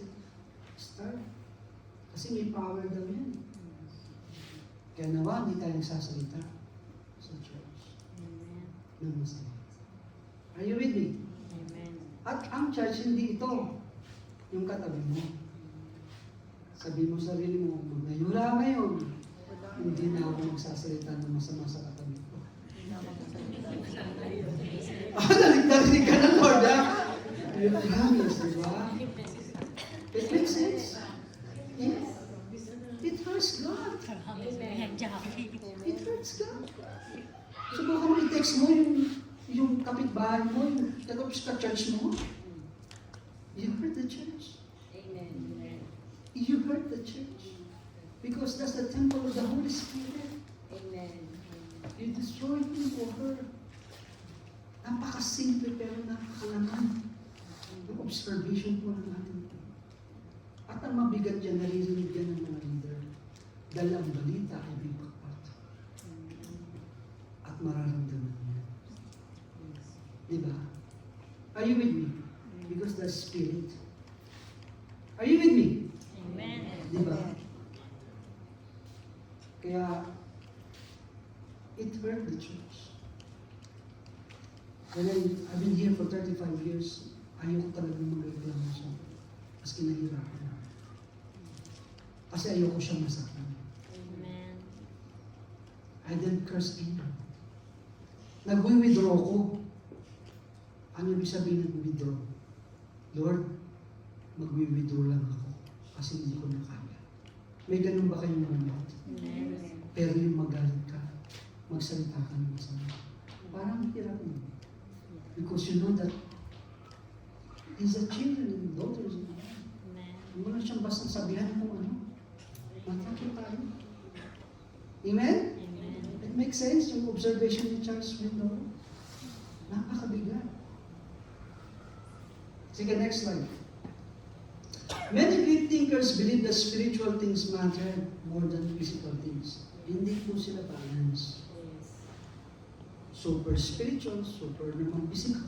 start. Kasi may power daw yan. Kaya nawa, hindi tayo nagsasalita sa church ng masaya. Are you with me? At ang church, hindi ito yung katabi mo. Sabi mo sa sarili mo, magnayura ngayon, hindi na ako magsasalita ng masama sa katabi ko. Narinig ka ng Lord, ha? You promise, di ba? It makes sense. Yeah. It hurts God. It hurts God. Subukan mo i-text mo yung kapitbahay mo, yung katapos ka-church mo. You hurt the church. You hurt the church. Because that's the temple of the Holy Spirit. You destroy him or her. Napakasimple pero nakakalaman. Yung observation po ng atin. At ang mabigat dyan, naririnig yan ng mga leader. Dahil ang balita ay bibakpak. At mararamdaman niya. Diba? Are you with me? Because the Spirit. Are you with me? Diba? Kaya, it hurt the church. When I've been here for 35 years, ayoko talagang magreklamo siya. Mas kinahirapan. Kasi ayoko siya masaktan. I didn't curse people. Nag-withdraw ko. Ano ibig sabihin nag-withdraw? Lord, mag-withdraw lang ako. Kasi hindi ko na kaya. May ganun ba kayong moment? Pero yung magalit ka, magsalita ka ng masama. Parang hirap mo. Because you know that he's a children and daughters of God. Hindi mo na siyang basta sabihan kung ano. Matakot tayo. Amen? It makes sense yung observation ni Charles Swindoll. Napakabigat. Sige, next slide. Many great thinkers believe that spiritual things matter more than physical things. Hindi po sila balance. Super spiritual, super naman physical.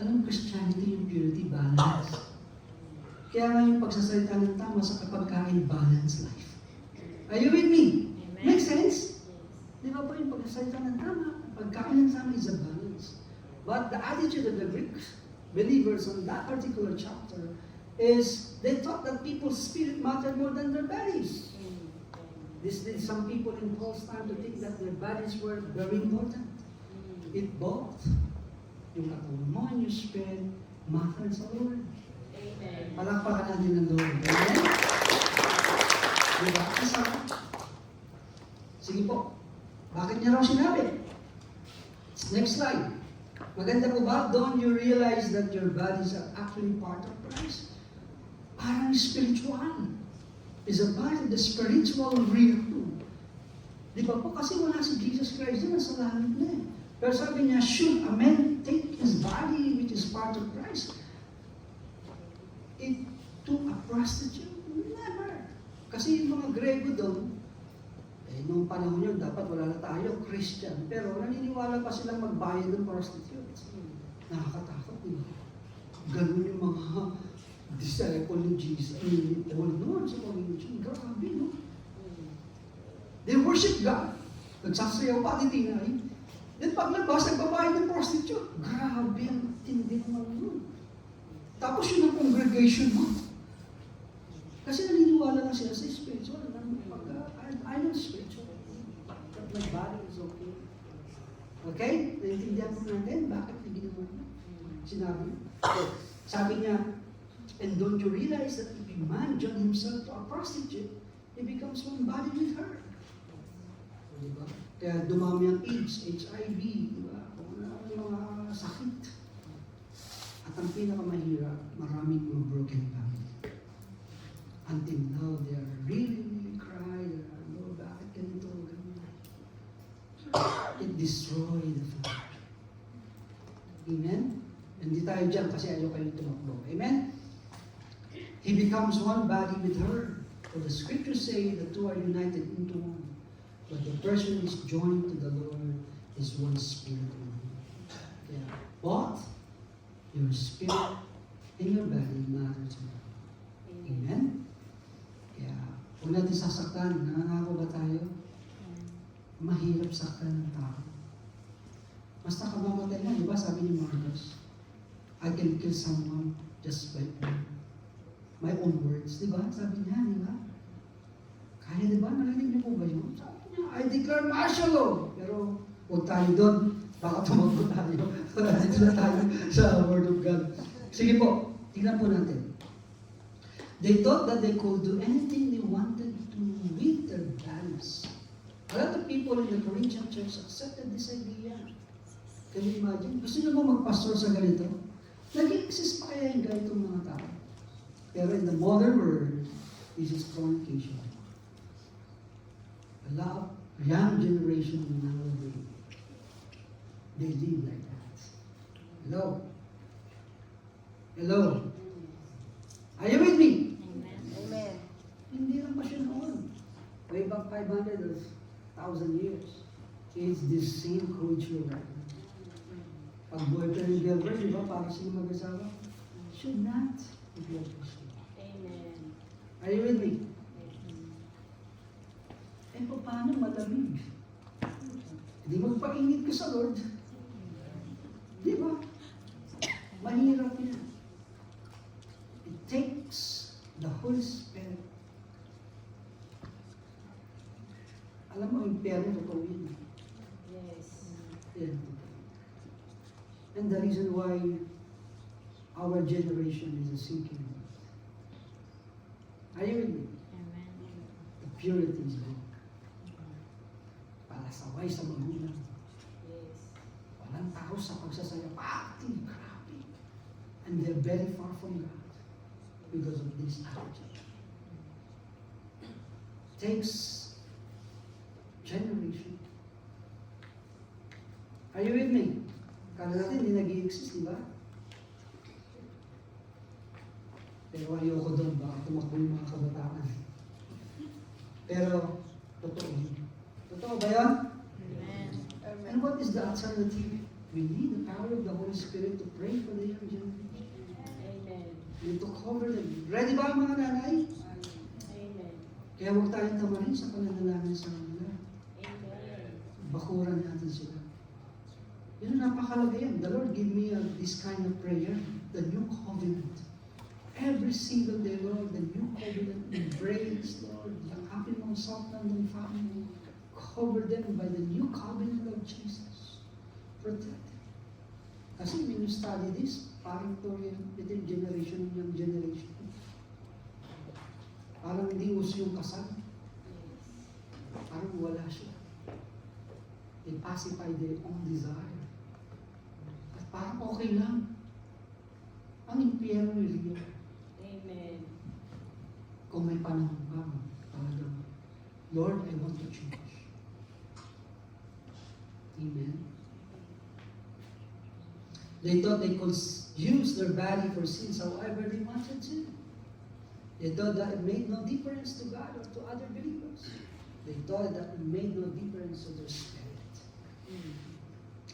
Alam, Christianity yung purity, balance. Kaya nga yung pagsasalita ng tama sa kapagkain, balance life. Are you with me? Make sense? Di ba po yung pagsasalita ng tama, pagkain ng tama is a balance. But the attitude of the Greek believers on that particular chapter is they thought that people's spirit mattered more than their bodies. This led some people in Paul's time to think that their bodies were very important. It both, yung katawan mo and your spirit, matter sa Lord. Palakpakan natin ng Lord. Amen? Diba? Isa. Sige po. Bakit niya raw sinabi? Next slide. Maganda po ba? Don't you realize that your bodies are actually part of Christ? Parang spiritual. Is a part of the spiritual realm. Di ba po? Kasi wala si Jesus Christ din, nasa langit na eh. Pero sabi niya, should a man take his body, which is part of Christ, to a prostitute? Never. Kasi yung mga Grego doon, noong panahon yun, dapat wala na tayo, Christian. Pero naniniwala pa silang magbayad ng prostitute. Nakakatakot, di ba? Ganun yung mga disciple ni Jesus, ni Paul noon sa Panginoon. Grabe, no? They worship God. Nagsasayaw pa, titinay. Then paglabas, nagbabayad ng prostitute. Grabe, ang tindi naman yun. Tapos yun ang congregation mo. Kasi naniniwala na sila sa spiritual. I know spiritual. But my body is okay. Okay? Naintindihan po natin, bakit na ginawa niya? Sinabi niya. Sabi niya, and don't you realize that if a man join himself to a prostitute, he becomes one body with her. Diba? Kaya dumami ang AIDS, HIV, diba? Kung ano yung mga sakit. At ang pinakamahirap, maraming mga broken family. Until now, they are really crying, Lord, bakit ganito, ganito. It destroyed the family. Amen? Hindi tayo dyan kasi ayaw kayo tumakbo. Amen? He becomes one body with her. For the scriptures say the two are united into one. But the person who is joined to the Lord is one spirit only. Kaya, both your spirit and your body matter to God. Amen? Huwag natin sasaktan. Nangangako ba tayo? Mahirap saktan ng tao. Basta kamamatay na, di ba? Sabi ni Marcos, I can kill someone just by my own words. Di ba? Sabi niya, di ba? Kaya di ba? Narinig niyo po ba yun? Sabi niya, I declare martial law. Pero huwag tayo doon. Baka tumakbo tayo. Dito na tayo sa Word of God. Sige po, tingnan po natin. They thought that they could do anything they wanted to with their bodies. A lot of people in the Corinthian church accepted this idea. Can you imagine? Gusto niyo ba magpastor sa ganito? Nag-exist pa kaya yung ganitong mga tao? Pero in the modern world, this is fornication. A lot of young generation nowadays, they live like that. Hello? Hello? Are you with me? Amen. Hindi lang pa siya noon. Way back 500 or 1,000 years. It's the same culture right now. Pag boyfriend and girlfriend, di ba, para sila mag-asawa? Should not be a Christian. Amen. Are you with me? Eh, paano malamig? Hindi magpainit ka sa Lord. Di ba? Mahirap yan. It takes the Holy Spirit. Alam mo, impyerno, totoo yun. Yes. Yan. And the reason why our generation is a sinking. Are you with me? Amen. The purity is gone. Palasaway sa magulang. Yes. Walang tao sa pagsasaya. Pati, grabe. And they're very far from God because of this attitude. Takes generation. Are you with me? Kala natin hindi nag-i-exist, di ba? Pero ayoko doon, baka tumakbo yung mga kabataan. Pero, totoo yun. Totoo ba yun? Amen. And what is the alternative? We need the power of the Holy Spirit to pray for the young generation. Amen. We need to cover them. Ready ba ang mga nanay? Amen. Kaya huwag tayong tamarin sa pananalangin sa kanila. Amen. Bakuran natin sila. Yun ang napakalaga yan. The Lord give me this kind of prayer, the new covenant. Every single day, Lord, the new covenant embrace, Lord, yakapin mo ang saktan ng family. Cover them by the new covenant of Jesus. Protect them. Kasi when you study this, parang to between generation and young generation. Parang hindi uso yung kasal. Parang wala siya. They pacify their own desire. At parang okay lang. Ang impyerno real. Amen. Kung may panahon ka, talagang, Lord, I want to change. Amen. They thought they could use their body for sins however they wanted to. They thought that it made no difference to God or to other believers. They thought that it made no difference to their spirit.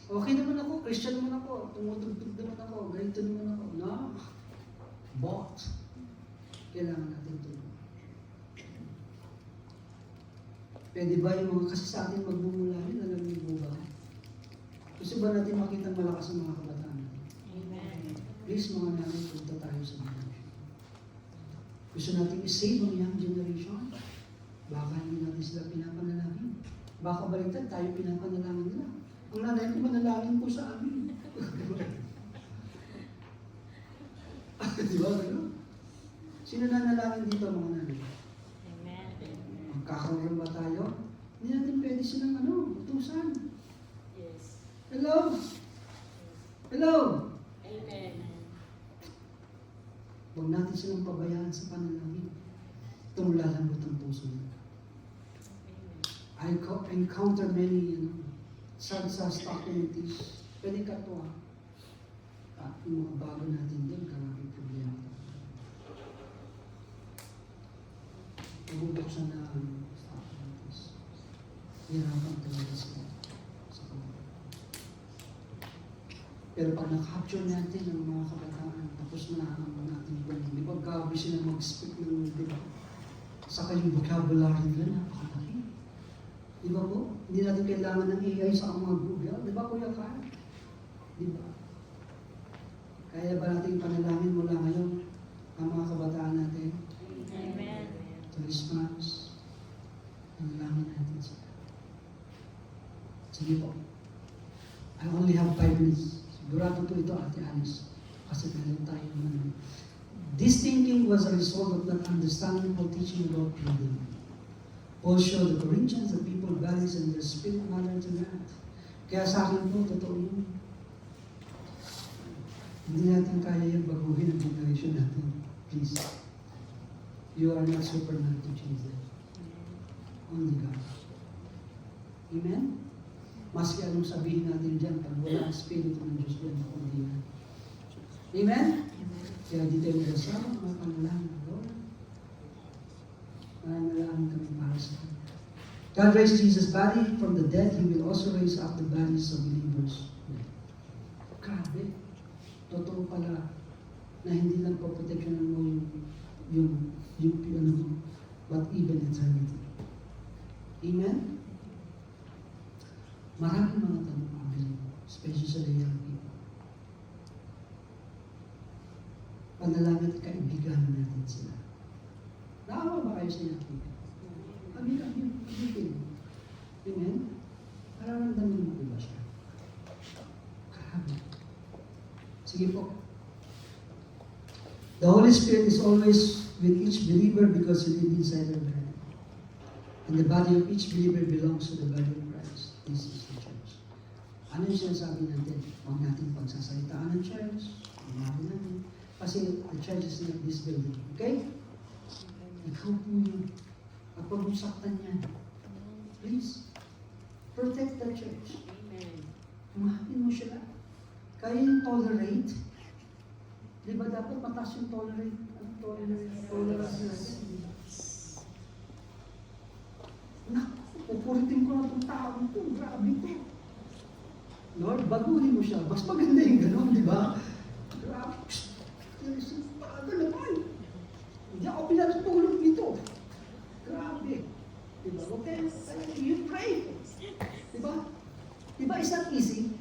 Okay naman ako, Christian naman ako, tumutugtog naman ako, ganito naman ako. No. But, kailangan natin tulungan. Pwede ba yung mga kasi sa atin magmumulahin, alam niyo po ba? Gusto ba natin makita malakas ang mga kabataan natin? Amen. Please mga namin, punta tayo sa mga. Gusto natin i-save ang young generation. Baka hindi natin sila pinapanalangin. Baka baliktad tayo pinapanalangin nila. Ang nanay ko manalangin po sa amin. Di ba? Ano? Sino nanalangin dito mga nanay? Amen. Magkakaroon ba tayo? Hindi natin pwede silang utusan. Yes. Hello? Hello? Amen. Huwag natin silang pabayaan sa panalangin. Itong lalambot ang puso nila. I encounter many, sa stock communities. Pwede ka ito yung mga bago natin doon, karami problema. Nabubuksan na stock communities. Hirapan talaga sila sa kanila. Pero pag na-capture natin ang mga kabataan, tapos na ang natin buwan, di ba gabi sila mag-speak ng, di ba? Saka yung vocabulary nila, napakalaki. Di ba po? Hindi natin kailangan ng AI sa mga Google. Di ba, Kuya Carl? Di ba? Kaya ba natin panalangin mula ngayon ang mga kabataan natin? Amen. To response. Panalangin natin sila. Sige po. I only have 5 minutes. Sigurado po ito, Ate Alice. Kasi meron tayo naman. This thinking was a result of not understanding or teaching about freedom. Paul showed the Corinthians that people values and their spirit matter to God. Kaya sa akin po, totoo yun. Hindi natin kaya yung baguhin ang generation natin. Please. You are not Superman to change them. Only God. Amen? Maski anong sabihin natin dyan, pag wala ang Espiritu ng Diyos dyan, kundi yan. Amen? Kaya di tayo nagasama, mga panalangin. Lord, manalangin kami para sa Kanya. God raised Jesus' body from the dead, He will also raise up the bodies of believers. Grabe. Totoo pala na hindi lang poproteksyonan mo yung ano mo, but even eternity. Amen? Maraming mga tanong ang bilhin, especially sa young people. Panalangin at kaibigan natin sila. Naawa ba kayo sa young people? Aminin. Amen? Nararamdaman mo ba siya? Grabe. Sige po. The Holy Spirit is always with each believer because He lives inside their body. And the body of each believer belongs to the body of Christ. This is the church. Ano yung sinasabi natin? Huwag natin pagsasalitaan ng church. Huwag natin. Kasi the church is not this building. Okay? Ikaw po yun. At pag-usaktan niya. Please. Protect the church. Umahalin mo sila. Kaya yung tolerate. Di ba dapat mataas yung tolerate? Ang tolerance natin. Naku, pupuritin ko na itong tao ito. Grabe ito. Lord, baguhin mo siya. Mas maganda yung gano'n, di ba? Grabe. Paano naman? Hindi ako pinatutulog nito. Grabe. Di ba? Okay, you pray. Di ba? Di ba it's not easy?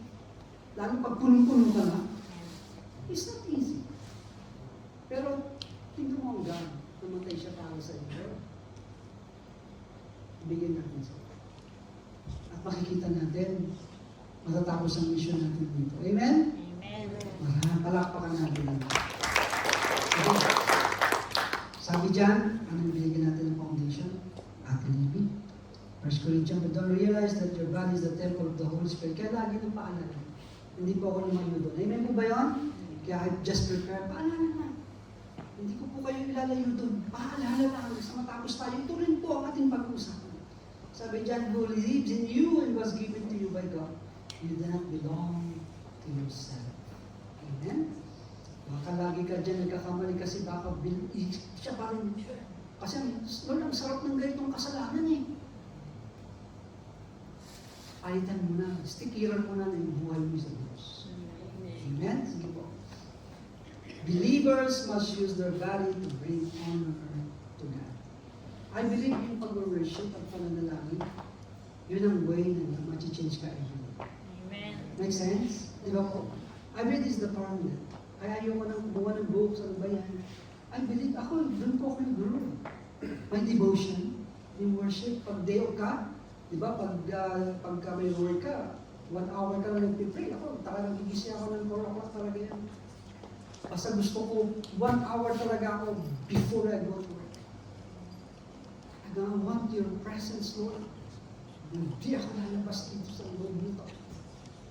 Lalo pag punong-puno ka na, it's not easy. Pero, tingnan mo ang God, namatay siya para sa iyo. Bigyan natin siya. At makikita natin, matatapos ang mission natin dito. Amen? Amen. Palakpakan natin. Okay. Sabi dyan, anong binigyan natin ng foundation? Atin Libby. 1 Corinthians, but don't realize that your body is the temple of the Holy Spirit. Kaya lagi nang paalala. Hindi po ako lumayo doon. Amen po ba yun? Kaya I just prepare, paalala na. Hindi ko po kayo ilalayo doon. Paalala lang. Sa matapos tayo, ito rin po ang ating pag-usapan. Sabi dyan, who lives in you and was given to you by God, you do not belong to yourself. Amen? Baka lagi ka dyan nagkakamali kasi baka siya pa rin. Kasi Lord, ang sarap ng ganitong kasalanan eh. Palitan mo na, stikiran mo na yung buhay mo sa Diyos. Amen? Sige po. Believers must use their body to bring honor to God. I believe yung pag-worship at pananalangin, yun ang way na ma-change ka every day. Amen. Make sense? Di ba po? I believe this is the permanent. Kaya ayoko nang kumuha ng books, ano ba yan? I believe, ako, doon po ako nag-grow. May devotion, yung worship, pag day of God, di ba, pagka may work ka, 1 hour ka lang nag-pray, ako, talagang gigising ako ng 4 o'clock talaga yan. Basta gusto ko, 1 hour talaga ako before I go to work. I want your presence, Lord. Hindi ako lalabas dito sa loob nito.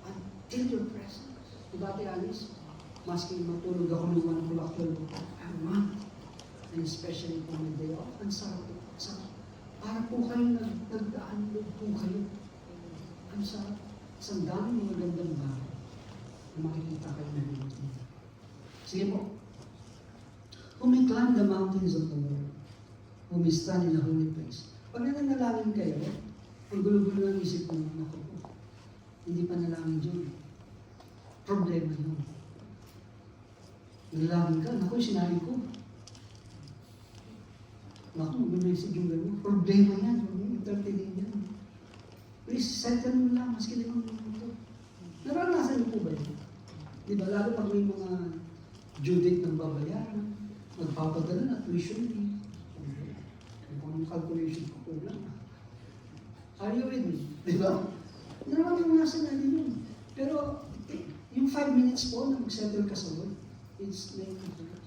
Until your presence. Diba, Ate Alice? Maski matulog ako ng 1 o'clock, 12 o'clock, I want. And especially for my day off, ang sarap. Para po kayo nag-aanlog po kayo. Ang sarap. Isang dami mga gandang bagay na makikita kayo na dito. Sige po. Who may climb the mountains of the Lord, who may stand in the holy place. Pag nananalangin kayo, ang gulo-gulo ng isip mo, naku po, hindi pa nalangin dyan. Problema yun. Nalangin ka, naku, sinabi ko. Naku, mag-message yung gano'n. Problema yan. Huwag mo entertainin yan. Please, settle mo lang. Maski 5 minuto. Naranasan niyo po ba yun? Di ba? Lalo pag may mga due date ng babayaran, magpapadala na tuition fee. Kung anong calculation ko po lang. Are you with me? Di ba? Naranasan natin yun. Pero, yung 5 minutes po na mag-settle ka sa Lord, it's making difference.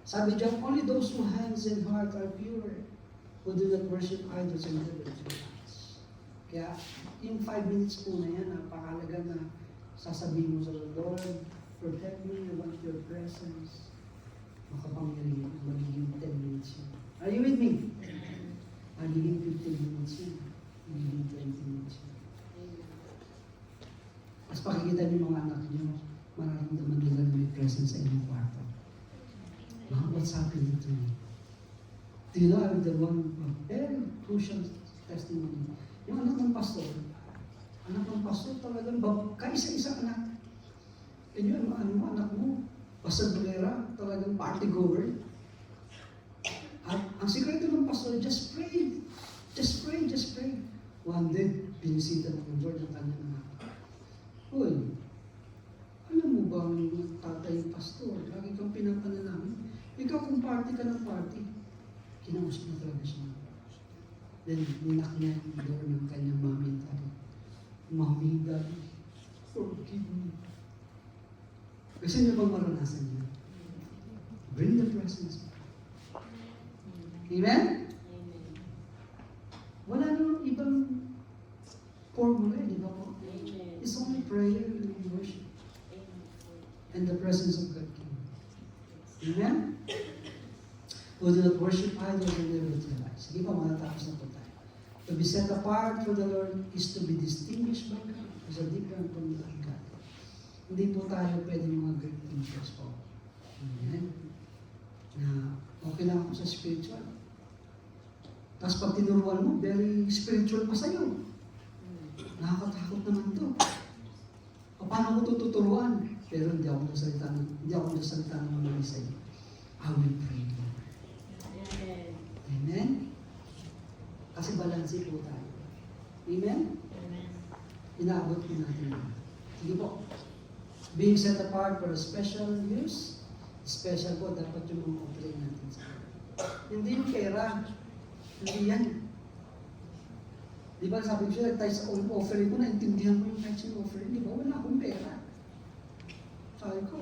Sabi diyan, only those whose hands and heart are pure, who do not worship idols and live in lies. Kaya, yung 5 minutes po na yan, napakalaga na sasabihin mo sa Lord, protect me, I want your presence. Makapangyarihan, magiging 10 minutes yun. Are you with me? Magiging 15 minutes yun. Magiging 20 minutes yun. Mas pakikita niyo mga anak niyo, mararamdaman nila na may presence sa inyong kwarto. Mom, what's happening to me? Do you know I'm the one very crucial testimony? Yung anak ng pastor talagang kaisa-isa anak. And yun, anak mo, Pastor Bolera, talagang party goer. At ang sikreto ng pastor, just pray. Just pray, just pray. One day, binisita ng Lord ang kanyang anak. Uy, alam mo ba ang tatay pastor, lagi kang pinapanalangin. Ikaw kung party ka ng party, kinausap na talaga siya. Then, ninak niya yung door ng kanyang mami and daddy. Mommy, daddy, forgive me. Kasi niyo bang maranasan niya? Bring the presence. Amen? Wala namang ibang formula, di ba po? It's only prayer and worship. And the presence of God came. Amen? Who do not worship idols and live with their lives. Sige pa, matatapos na po tayo. To be set apart for the Lord is to be distinguished by God. Is a different from God. Hindi po tayo pwede yung mga great thinkers po. Amen? Na okay lang ako sa spiritual. Tapos pag tinuruan mo, very spiritual pa sa'yo. Nakakatakot naman to. Paano ko tuturuan? Pero hindi ako nasalita ng mga sa'yo. I will pray, Lord. Amen? Kasi balansi po tayo. Amen? Inaabot po natin yun. Sige po. Being set apart for a special use, special po, dapat yung mga offering natin sa Lord. Hindi yung pera. Hindi yan. Di ba sabi ko siya, tayo sa offering ko, naintindihan ko yung tayo sa offering. Di ba? Wala akong pera. Sabi ko,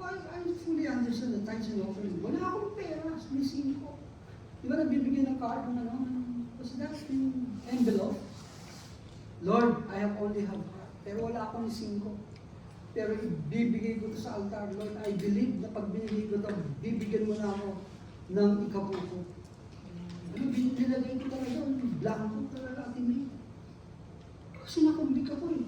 I fully understand the tithes and offering. Wala akong pera, missing ko. Di ba nagbibigay ng card ng ano? What's that? Yung envelope? Lord, I have only have heart. Pero wala akong missing ko. Pero ibibigay ko to sa altar. Lord, I believe na pag binigay ko to, bibigyan mo na ako ng ikapuko. Ano, nilagay ko talaga, blanco talaga, atin kasi nakumbik ako eh.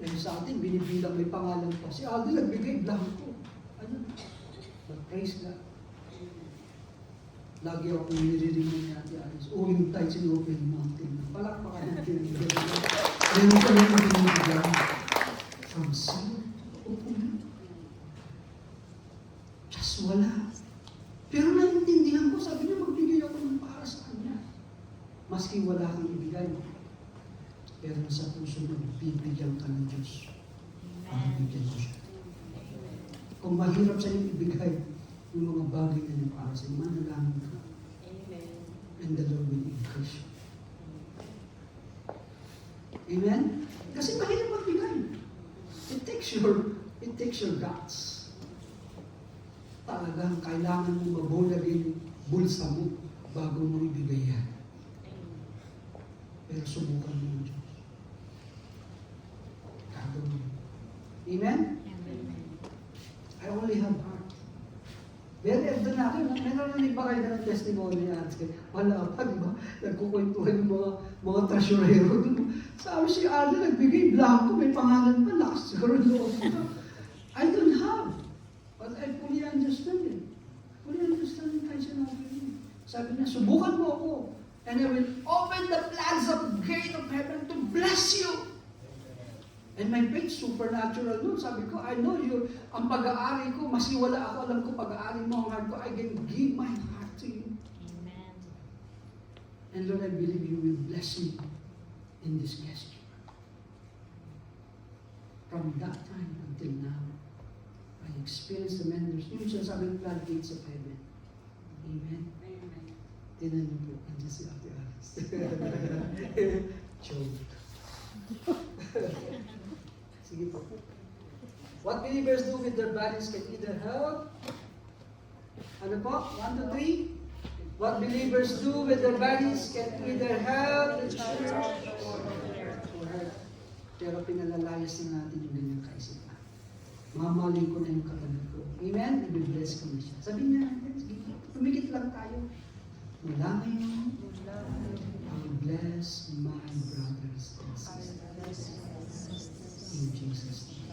Eh sa atin, binibilang may pangalan pa. Si Aldo nagbigay, blanco. Ano? But praise God. Lagi ako nilirinig ni Ate Alice. Oh, yung tayo sin-open mountain. Palakpakan natin ang gano'n. Meron ka lang yung binibigyan. From zero to open. Just wala. Pero naintindihan ko, sabi niya, magbigay ako ng para sa kanya. Maski wala kang ibigay. Pero sa puso mo, bibigyan ka ng Diyos. Bibigyan mo siya. Kung mahirap sa iyo ibigay yung mga bagay na niya para sa iyo, manalangin ka. And the Lord will increase you. Amen? Kasi mahirap magbigay. It takes your guts. Talagang kailangan mo mabulag yung bulsa mo bago mo ibigay yan. Pero subukan mo yung Diyos. Gagawin mo. Amen? I only have heart. Very ordinary. May narinig ba kayo ng testimony niya? Wala pa, di ba? Nagkukwentuhan yung mga treasurero. Sabi si Ali, nagbigay blanco, may pangalan pa, lakas siguro loob ko. I don't have. But I fully understand it. Fully understand it kayo sinabi. Sabi niya, subukan mo ako. And I will open the plans of gate of heaven to bless you. And my faith, supernatural nun. Sabi ko, I know you, ang pag-aari ko, masiwala ako, alam ko pag-aari mo ang heart ko, I can give my heart to you. Amen. And Lord, I believe you will bless me in this gesture. From that time until now, I experienced the tremendous, yung sinasabi ng floodgates of heaven. Amen. Tinan niyo po, andyan si Ate Alice. Joke. Sige po. What believers do with their bodies can either help. Ano po? 1, 2, 3. What believers do with their bodies can either help the church or hurt. Pero pinalalayas na natin yung ganyang kaisipan. Mamaling ko na yung katawan ko. Amen? I-bless ko na siya. Sabi niya, tumikit lang tayo. Mula ngayon, I'll bless my brothers and sisters. In Jesus' name.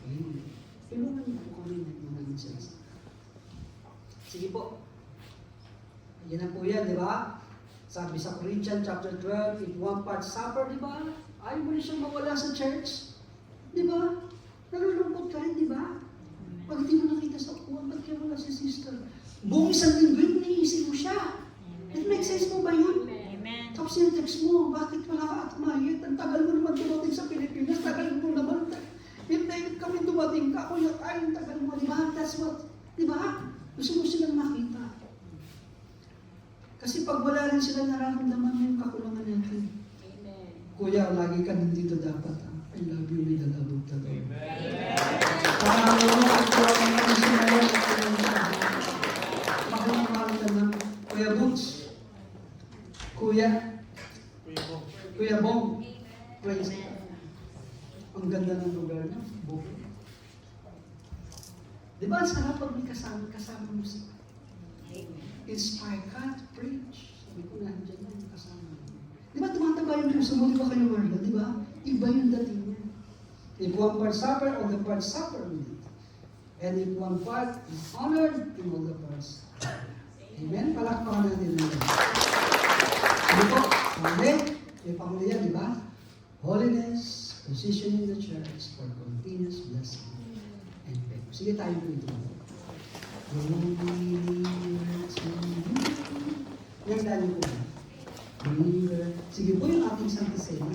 Amen. Tulungan niyo po kami na naman sila. Sige po. Yan na po yan, di ba? Sabi sa Corinthians chapter 12, if one part suffer, di ba? Ayaw mo rin siyang mawala sa church. Di ba? Nalulungkot ka rin, di ba? Pag di mo nakita sa uwan, ba't kaya wala si sister? Buong isang linggo, naiisip mo siya. It makes sense mo ba yun? Amen. Tapos yung-text mo, bakit wala ka at mayit? Ang tagal mo naman dumating sa Pilipinas, tagal mo naman. Hintayin kami dumating ka, kuya tayo, ang tagal mo, di ba? That's what, di ba? Gusto mo silang makita. Kasi pag wala rin sila nararamdaman yung kakulangan natin. Amen. Kuya, lagi ka nandito dapat. Ha? I love you with the love of the Lord. Amen. Mahal naman. Kuya Boots. Kuya Bong. Praise God. Ang ganda ng lugar niya. Bong. Di ba ang sarap pag may kasama musika? Inspire ka to preach. Sabi ko na, dyan lang kasama. Di ba tumataba yung puso mo? Di ba kayo Marla? Di ba? Iba yung dating niya. If one part suffer, all the parts suffer with it. And if one part is honored, in all the parts. Amen? Palakpakan natin natin. Ano po? Amen? Yung pangulian, di ba? Holiness, position in the church for continuous blessing and favor. Sige tayo po ito. Yan tayo po. Sige po yung ating Santa Cena.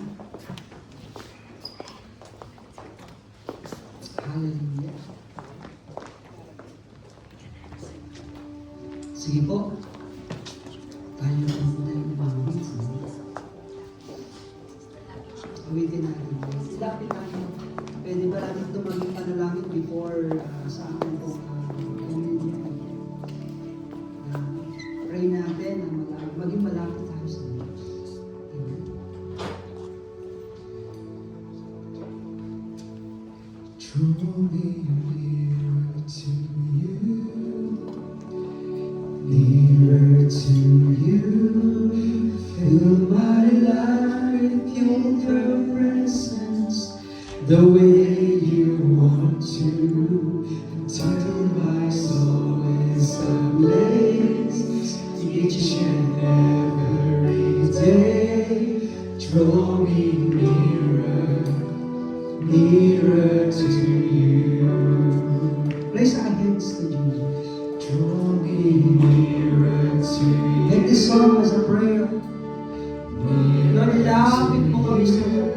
Hallelujah. Sige po. Tayo po muna yung pangit. Awitin natin. Ilapit natin. Pwede ba natin ito maging panalangin before sa akin po communion? Pray natin na maging malapit tayo sa Diyos. Amen. Draw me nearer to you, nearer to you. Fill my life with your presence, the way you want to. Until my soul is ablaze, each and every day. Draw me nearer, nearer to you. Place our hands to Jesus. Draw me nearer to you. Take this song as a prayer. Lord, ilapit mo kami sa iyo.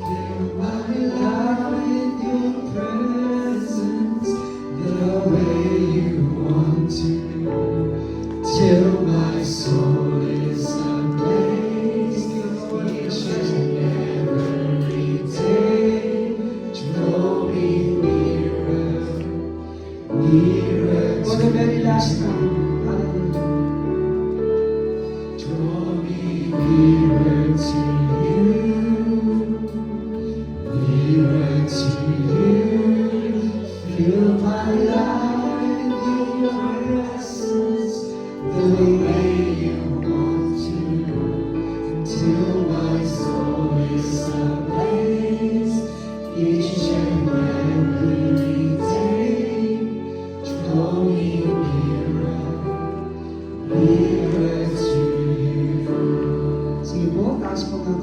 Fill my life with your presence, the way you want to. Till my soul is amazed, each and every day. Draw me nearer, nearer For the to very last you. time. Hallelujah. Draw me nearer to you, nearer to you. Fill my life with your presence, the way you want to. Till my soul is ablaze, each and every day. Draw me nearer, nearer to you. Sige po, taas po nga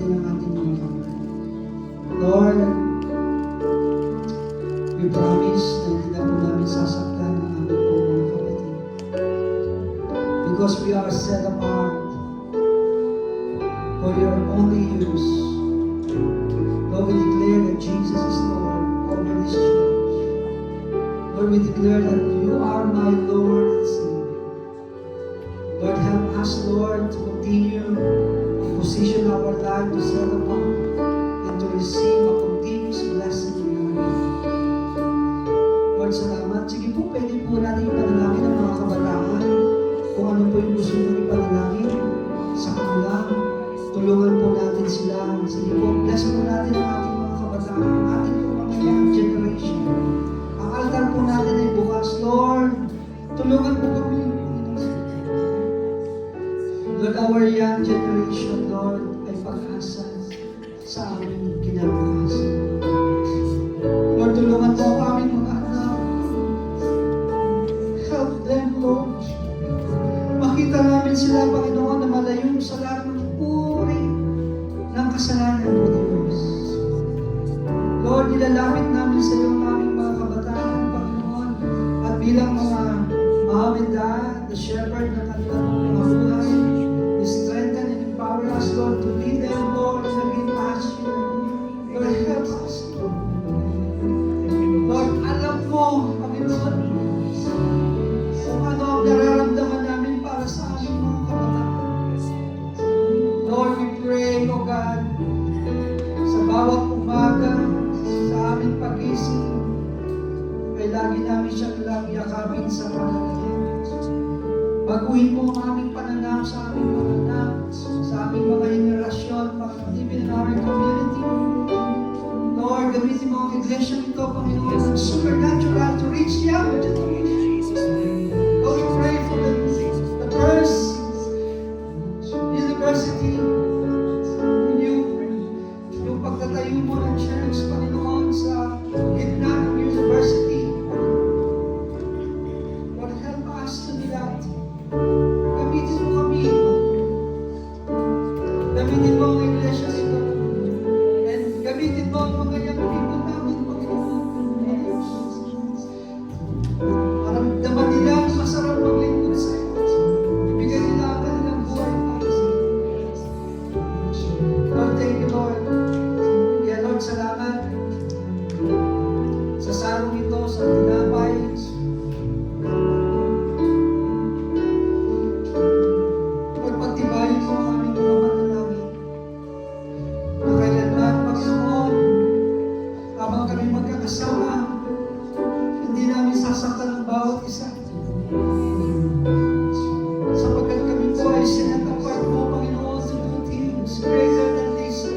for your only use. Lord, we declare that Jesus is Lord over this church. Lord, we declare that you are my Lord and Savior. Lord, help us, Lord, to continue to position our life to set apart and to receive a continuous blessing in our life. Lord, salamat. Sige po, pwede po natin ipanalangin ang mga kabataan. Kung ano po yung gusto nyo ipanalangin sa kanila, tulungan po natin sila. Sige po, bless po natin ang ating mga kabataan, ang ating mga young generation. Ang altar po natin ay bukas. Lord, tulungan po kami. Lord, our young generation, Lord, ay pag-asa sa aming kinabukasan. Lord, tulungan po ang aming mga anak. Help them, Lord. Makita namin sila, Panginoon, na malayo sa lahat ng uri ng kasalanan mo, Diyos. Lord, nilalapit namin sa iyo ang aming mga kabataan, Panginoon, at bilang mga mom and dad, the shepherd ng kanilang mga buhay, strengthen and empower us, Lord, to lead them, Lord, in a green pasture. Lord, help us, Lord. Lord, alam mo, Panginoon, kung ano ang nararamdaman namin para sa aming mga kabataan. Lord, we pray, O God, sa bawat umaga, sa aming pag-isip, ay lagi namin siyang yakapin sa panalangin. Baguhin mo ang aming pananaw sa aming mga anak, sa aming mga henerasyon, even in our community. Lord, gamitin mo ang iglesia nito, Panginoon, ng supernatural to reach the younger generation. Lord, we pray for the first university, yung pagtatayo mo ng church, Panginoon, sa gitna ng university. Lord, help us to do that. Gamitin mo kami. Gamitin mo ang iglesia nito. And gamitin mo ang mga young people namin, Panginoon. Maramdaman nila ang masarap maglingkod sa iyo. Ibigay nila ang kanilang buhay para sa iyo. Lord, thank you, Lord. Kaya Lord, salamat sa sarong ito, sa tinapay, pagtibayin mo ang aming mga panalangin. Na kailanman, Panginoon, habang kami magkakasama, hindi namin sasaktan ang bawat isa. Sapagkat kami po ay sinatapart mo, Panginoon, to do things greater than this.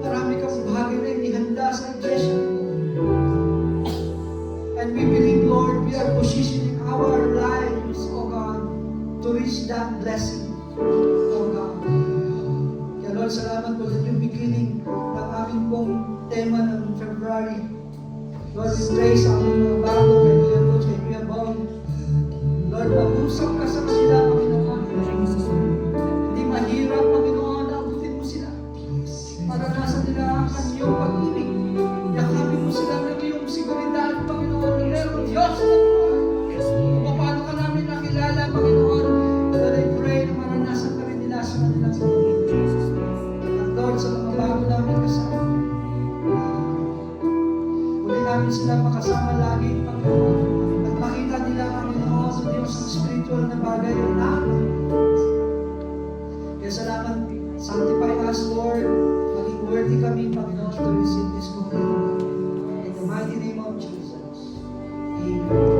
Marami kang bahagi na inihanda sa iglesia. And we believe, Lord, we are positioning our lives, O God, to reach that blessing, O God. Kaya Lord, salamat po sa yung beginning ng aming pong tema ng February. Lord, we pray sa aming mga bago, kay Kuya Butch, kay Kuya Bob. Lord, mag-usap ka sa kanila, Panginoon. Hindi mahirap, Panginoon, naabutin mo sila. Para nasa nila ang kanyang pag-ibig. Yakapin mo sila ng iyong seguridad, Panginoon, na meron Diyos na buhay. Kung paano ka namin nakilala, Panginoon, Lord, I pray na maranasan ka rin nila sa kanilang buhay. At Lord, sa mga bago namin kasama, muli namin sila makasama lagi, Panginoon, at makita nila, Panginoon, sa Diyos ang spiritual na bagay ang namin. Kaya salamat, sanctify us, Lord, maging worthy kami, Panginoon, to receive this communion. In the mighty name of Jesus. Amen.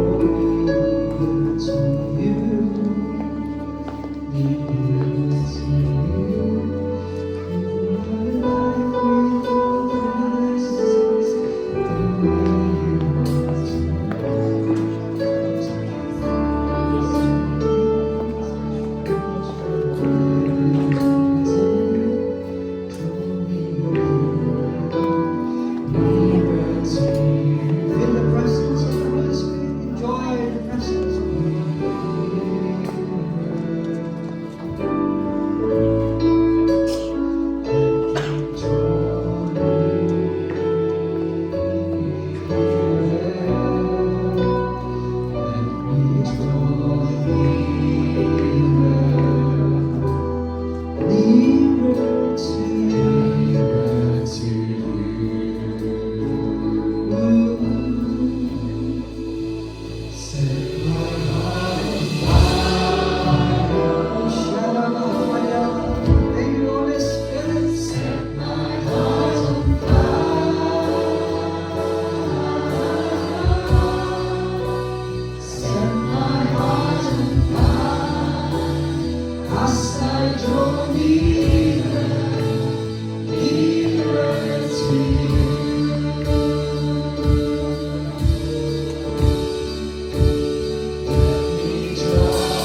Feel the presence of the Holy Spirit. Enjoy the presence of the Holy Spirit. hasta yo nearer to you. Let me draw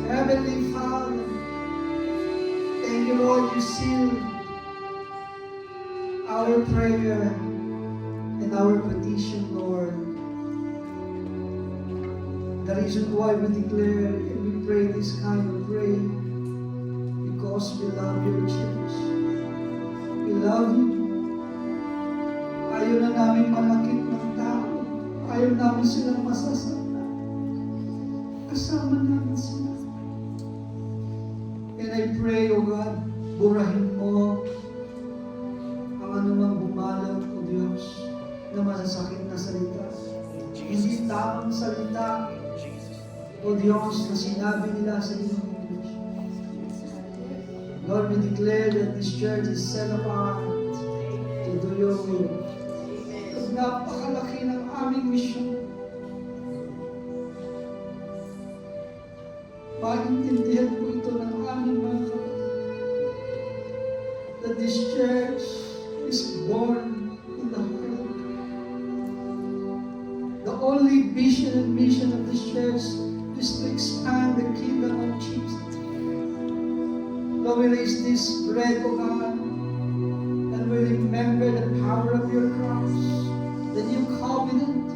Heavenly Father, thank you, Lord, you seal our prayer and our petition, Lord. The reason why we declare and we pray this kind of prayer, because we love your church. We love you. Ayaw na namin malakit ng tao. Ayaw namin silang masasaktan. Kasama namin sila. And I pray, O God, burahin mo ang anumang bumalag, O Diyos, na masasakit na salita. Hindi tamang salita, O Diyos, na sinabi nila sa iyo, O Diyos. Lord, we declare that this church is set apart to do your will. At napakalaki ng aming misyon. Maintindihan po ito ng aming mga kapatid, that this church is born in the heart of God. The only vision and mission of this church is to expand the kingdom of Jesus. Lord, we raise this bread, O God, and we remember the power of your cross, the new covenant,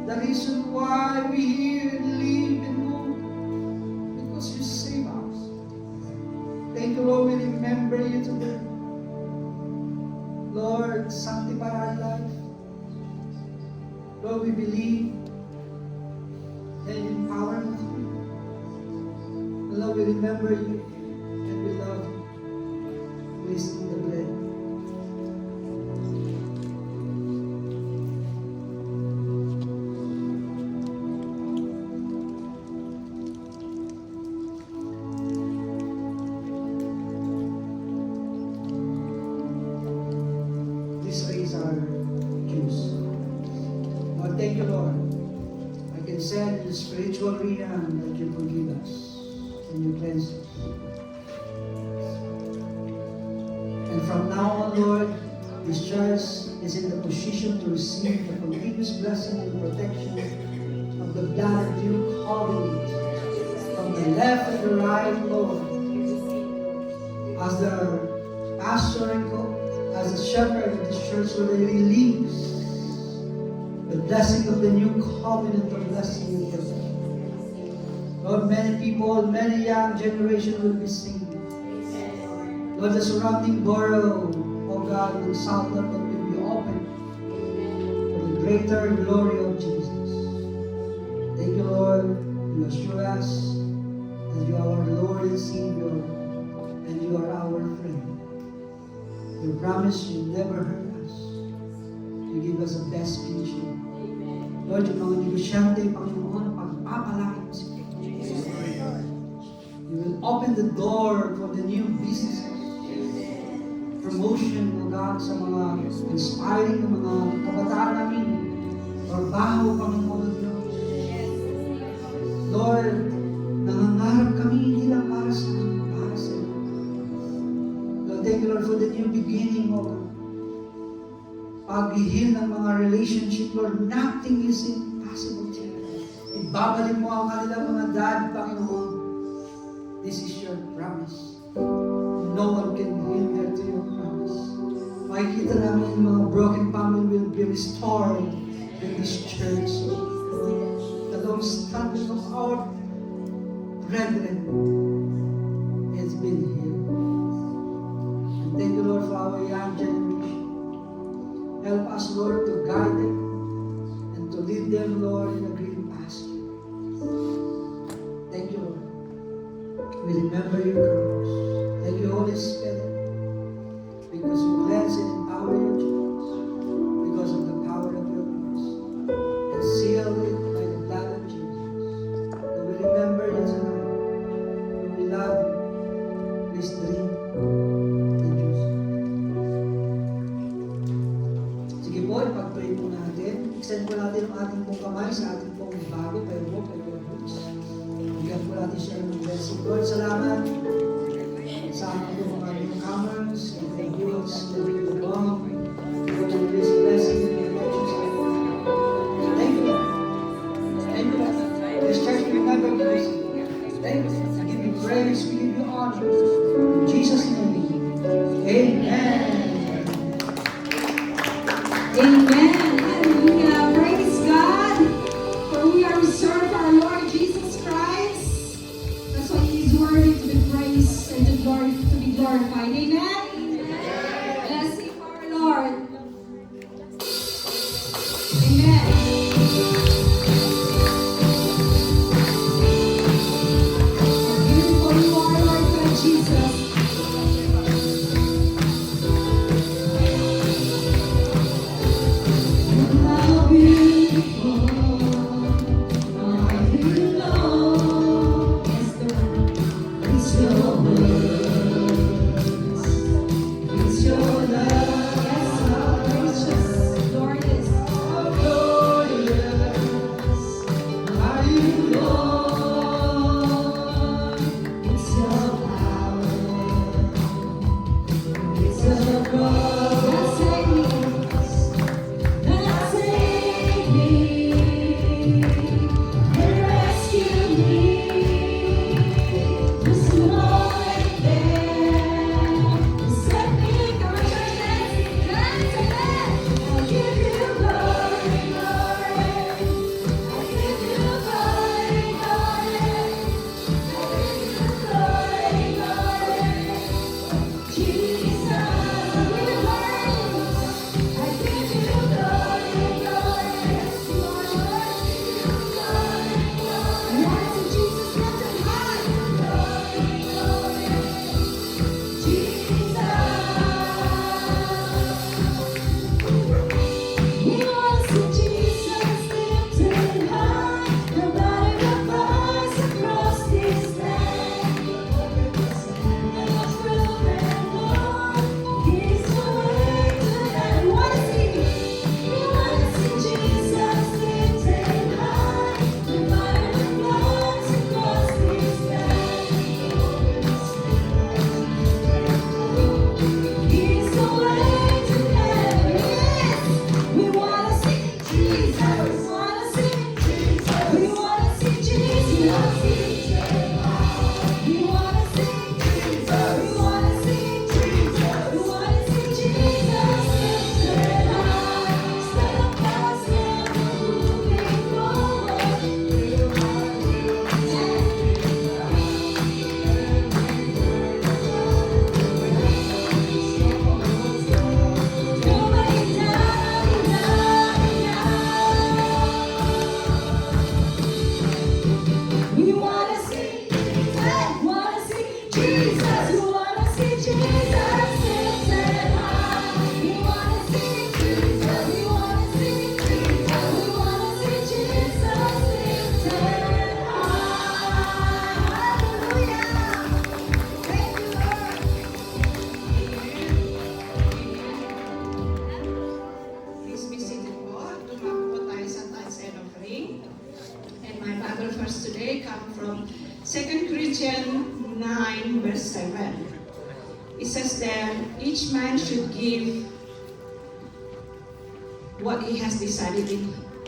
the reason why we here live and move, because you save us. Thank you, Lord, we remember you today. Lord, sanctify our life. Lord, we believe and empower us. Lord, we remember you and we love you. Please eat the bread. This is our juice. Lord, thank you, Lord. I can send the spiritual realm that you forgive us and you cleanse us. And from now on, Lord, this church is in the position to receive the continuous blessing and protection of the blood of you covenant from the left and the right, Lord. As the pastor and as a shepherd of this church, Lord, they release the blessing of the new covenant of blessing and protection. Lord, many people, many young generation will be saved. Lord, the surrounding borough, O God, in South London will be open for the greater glory of Jesus. Thank you, Lord. You assure us that you are our Lord and Savior, and you are our friend. You promise you never hurt us. You give us the best future. Lord, yung mga negosyante, Panginoon, pagpapalaki mo si Jesus. You will open the door for the new businesses. Promotion, O God, sa mga inspiring ng mga kabataan namin. Trabaho, Panginoon Diyos. Lord, nangangarap kami hindi lang para sa iyo. Lord, thank you, Lord, for the new beginning, O God. Pag-heal ng mga relationship, Lord, nothing is impossible to you. Ibabalik mo ang kanilang mga dad, Panginoon. This is your promise. No one can hinder to your promise. Makikita namin yung mga broken family will be restored in this church. The long standing of our brethren has been healed. And thank you, Lord, for our young generation. Help us, Lord, to guide them and to lead them, Lord, in a green pasture. Thank you, Lord. We remember your cross. Thank you, Holy Spirit, because you bless and empower your church because of the power of your cross. And seal it by the blood of Jesus. And we remember you tonight. And we love you. Please drink the juice. Sige po, ipag-pray po natin. Extend po natin ang ating pong kamay sa ating pong bago, kayo po, kayo po. Bigyan po natin siya ng blessing. Lord, salamat sa ating mga newcomers and the youths that we belong. Lord, and please blessing and protection sa atin. Thank you. Thank you. This church will never be the same. Thank you. We give you praise, we give you honor. In Jesus' name, amen. Amen. Hallelujah. Praise God. For we are reserved for our Lord Jesus Christ. That's why He is worthy to be praised and to be glorified. Amen. Blessing for our Lord. Amen. Beautiful you are, Lord God Jesus. Corinthians 9 verse 7. It says there, each man should give what he has decided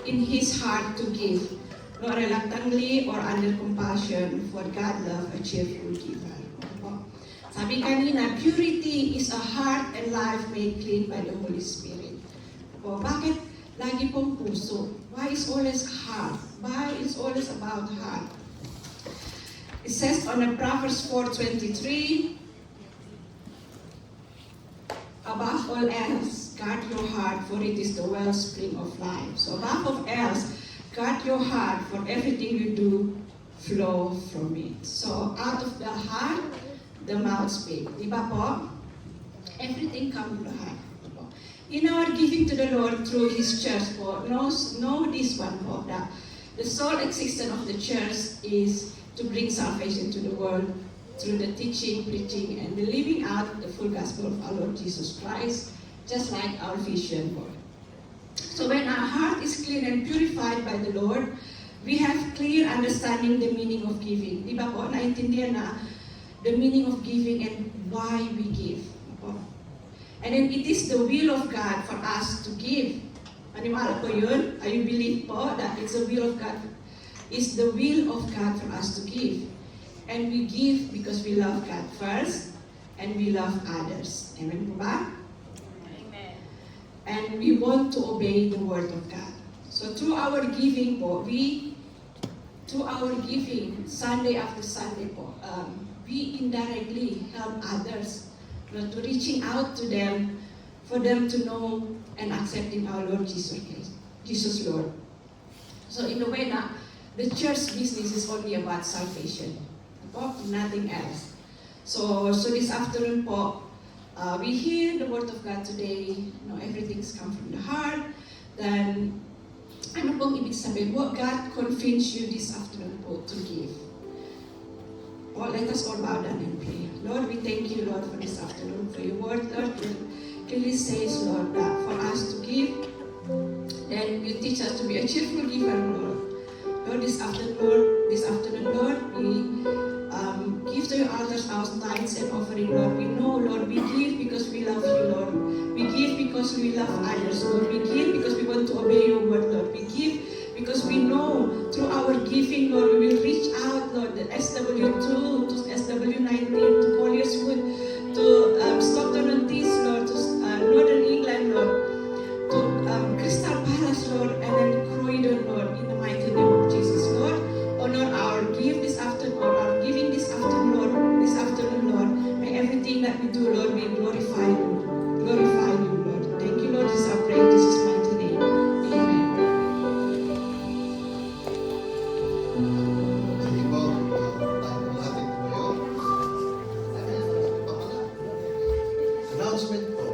in his heart to give, not reluctantly or under compulsion, for God loves a cheerful giver. Sabi kanina, purity is a heart and life made clean by the Holy Spirit. Bakit lagi pong puso? Why is always heart? Why is always about heart? It says on the Proverbs 4:23, above all else, guard your heart, for it is the wellspring of life. So above all else, guard your heart, for everything you do flow from it. So out of the heart, the mouth speaks. Di ba po? Everything comes from the heart. In our giving to the Lord through His church po, know this one po, that the sole existence of the church is to bring salvation to the world through the teaching, preaching, and the living out the full gospel of our Lord Jesus Christ, just like our vision po. So when our heart is clean and purified by the Lord, we have clear understanding the meaning of giving. Di ba po, naintindihan na the meaning of giving and why we give. And then it is the will of God for us to give. Maniwala po yun? Are you believe po that it's the will of God? It's the will of God for us to give. And we give because we love God first and we love others. Amen po ba? Amen. And we want to obey the word of God. So through our giving po, Sunday after Sunday po, we indirectly help others, to reaching out to them, for them to know and accepting our Lord Jesus Lord. So in a way na, the church business is only about salvation, po, nothing else. So this afternoon po, we hear the word of God today. Everything's come from the heart. Then, ano pong ibig sabihin? What God convinced you this afternoon po to give? Well, let us all bow down and pray. Lord, we thank you, Lord, for this afternoon, for your word, Lord. Clearly says, Lord, that for us to give, then you teach us to be a cheerful giver, Lord. Lord, this afternoon, Lord, we give to your altars our tithes and offering, Lord. We know, Lord, we give because we love you, Lord. We give because we love others, Lord. We give because we want to obey your word, Lord. We give because we know through our giving, Lord, we will reach out, Lord, to SW2, to SW19, to Collierswood, to Stockton-on-Tees, Lord, to Northern England, Lord, to Crystal Palace, Lord, and then Croydon, Lord, in the mighty name of Jesus, Lord. Honor our give this afternoon, or our giving this afternoon, Lord. May everything that we do, Lord, we glorify you, Lord. Thank you, Lord. This is our prayer, this is mighty name. Amen. Sige po, tayo po natin tumayo. Announcement po.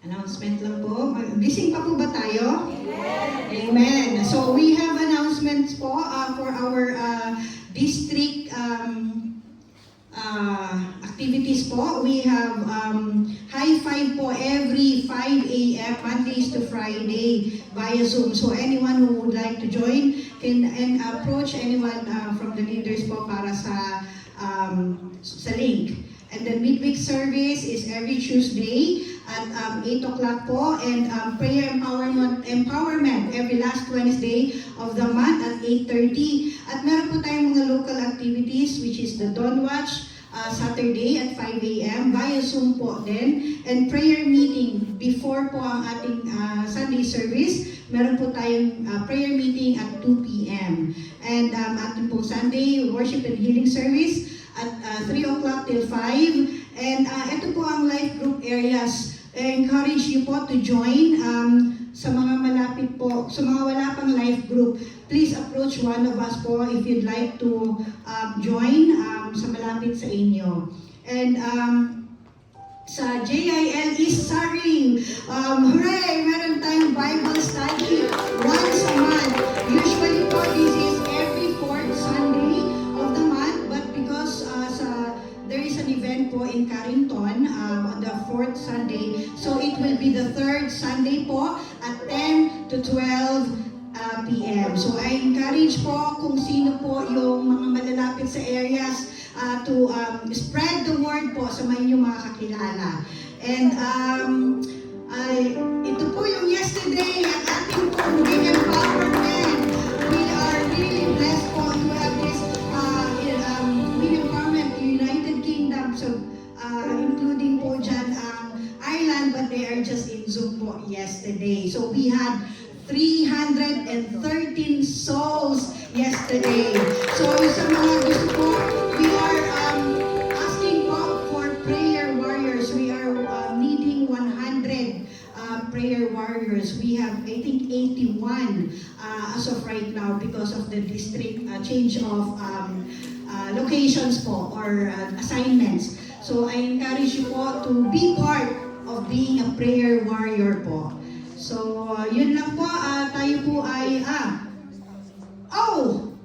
Announcement lang po. Gising pa po ba tayo? Amen. So we have announcements po for our district activities po. We have Friday via Zoom. So anyone who would like to join can approach anyone from the leaders po para sa link. And the midweek service is every Tuesday at 8 o'clock po, and prayer empowerment every last Wednesday of the month at 8:30. At meron po tayong mga local activities, which is the Dawn Watch, Saturday at 5 a.m. via Zoom po din, and prayer meeting before po ang ating Sunday service. Meron po tayong prayer meeting at 2 p.m. And ating po Sunday worship and healing service at 3 o'clock till 5. And ito po ang life group areas. I encourage you po to join sa mga malapit po, sa mga wala pang life group. Please approach one of us po if you'd like to join sa malapit sa inyo. And sa JIL East Saring, hooray! Meron tayong Bible study once a month. Usually po, this is every fourth Sunday of the month, but because there is an event po in Carrington on the fourth Sunday, so it will be the third Sunday po at 10 to 12 p.m. So I encourage po kung sino po yung mga malalapit sa areas to spread the word po sa mga inyong mga kakilala. And ito po yung yesterday, ang ating po maging empowerment. We are really blessed po to have this empowerment United Kingdom, so including po dyan Ireland, but they are just in Zoom po yesterday. So we had 313 souls yesterday. So sa mga gusto po, we are asking po for prayer warriors. We are needing 100 prayer warriors. We have, I think, 81 as of right now because of the district change of locations po or assignments. So I encourage you po to be part of being a prayer warrior po. So yun lang po, tayo po ay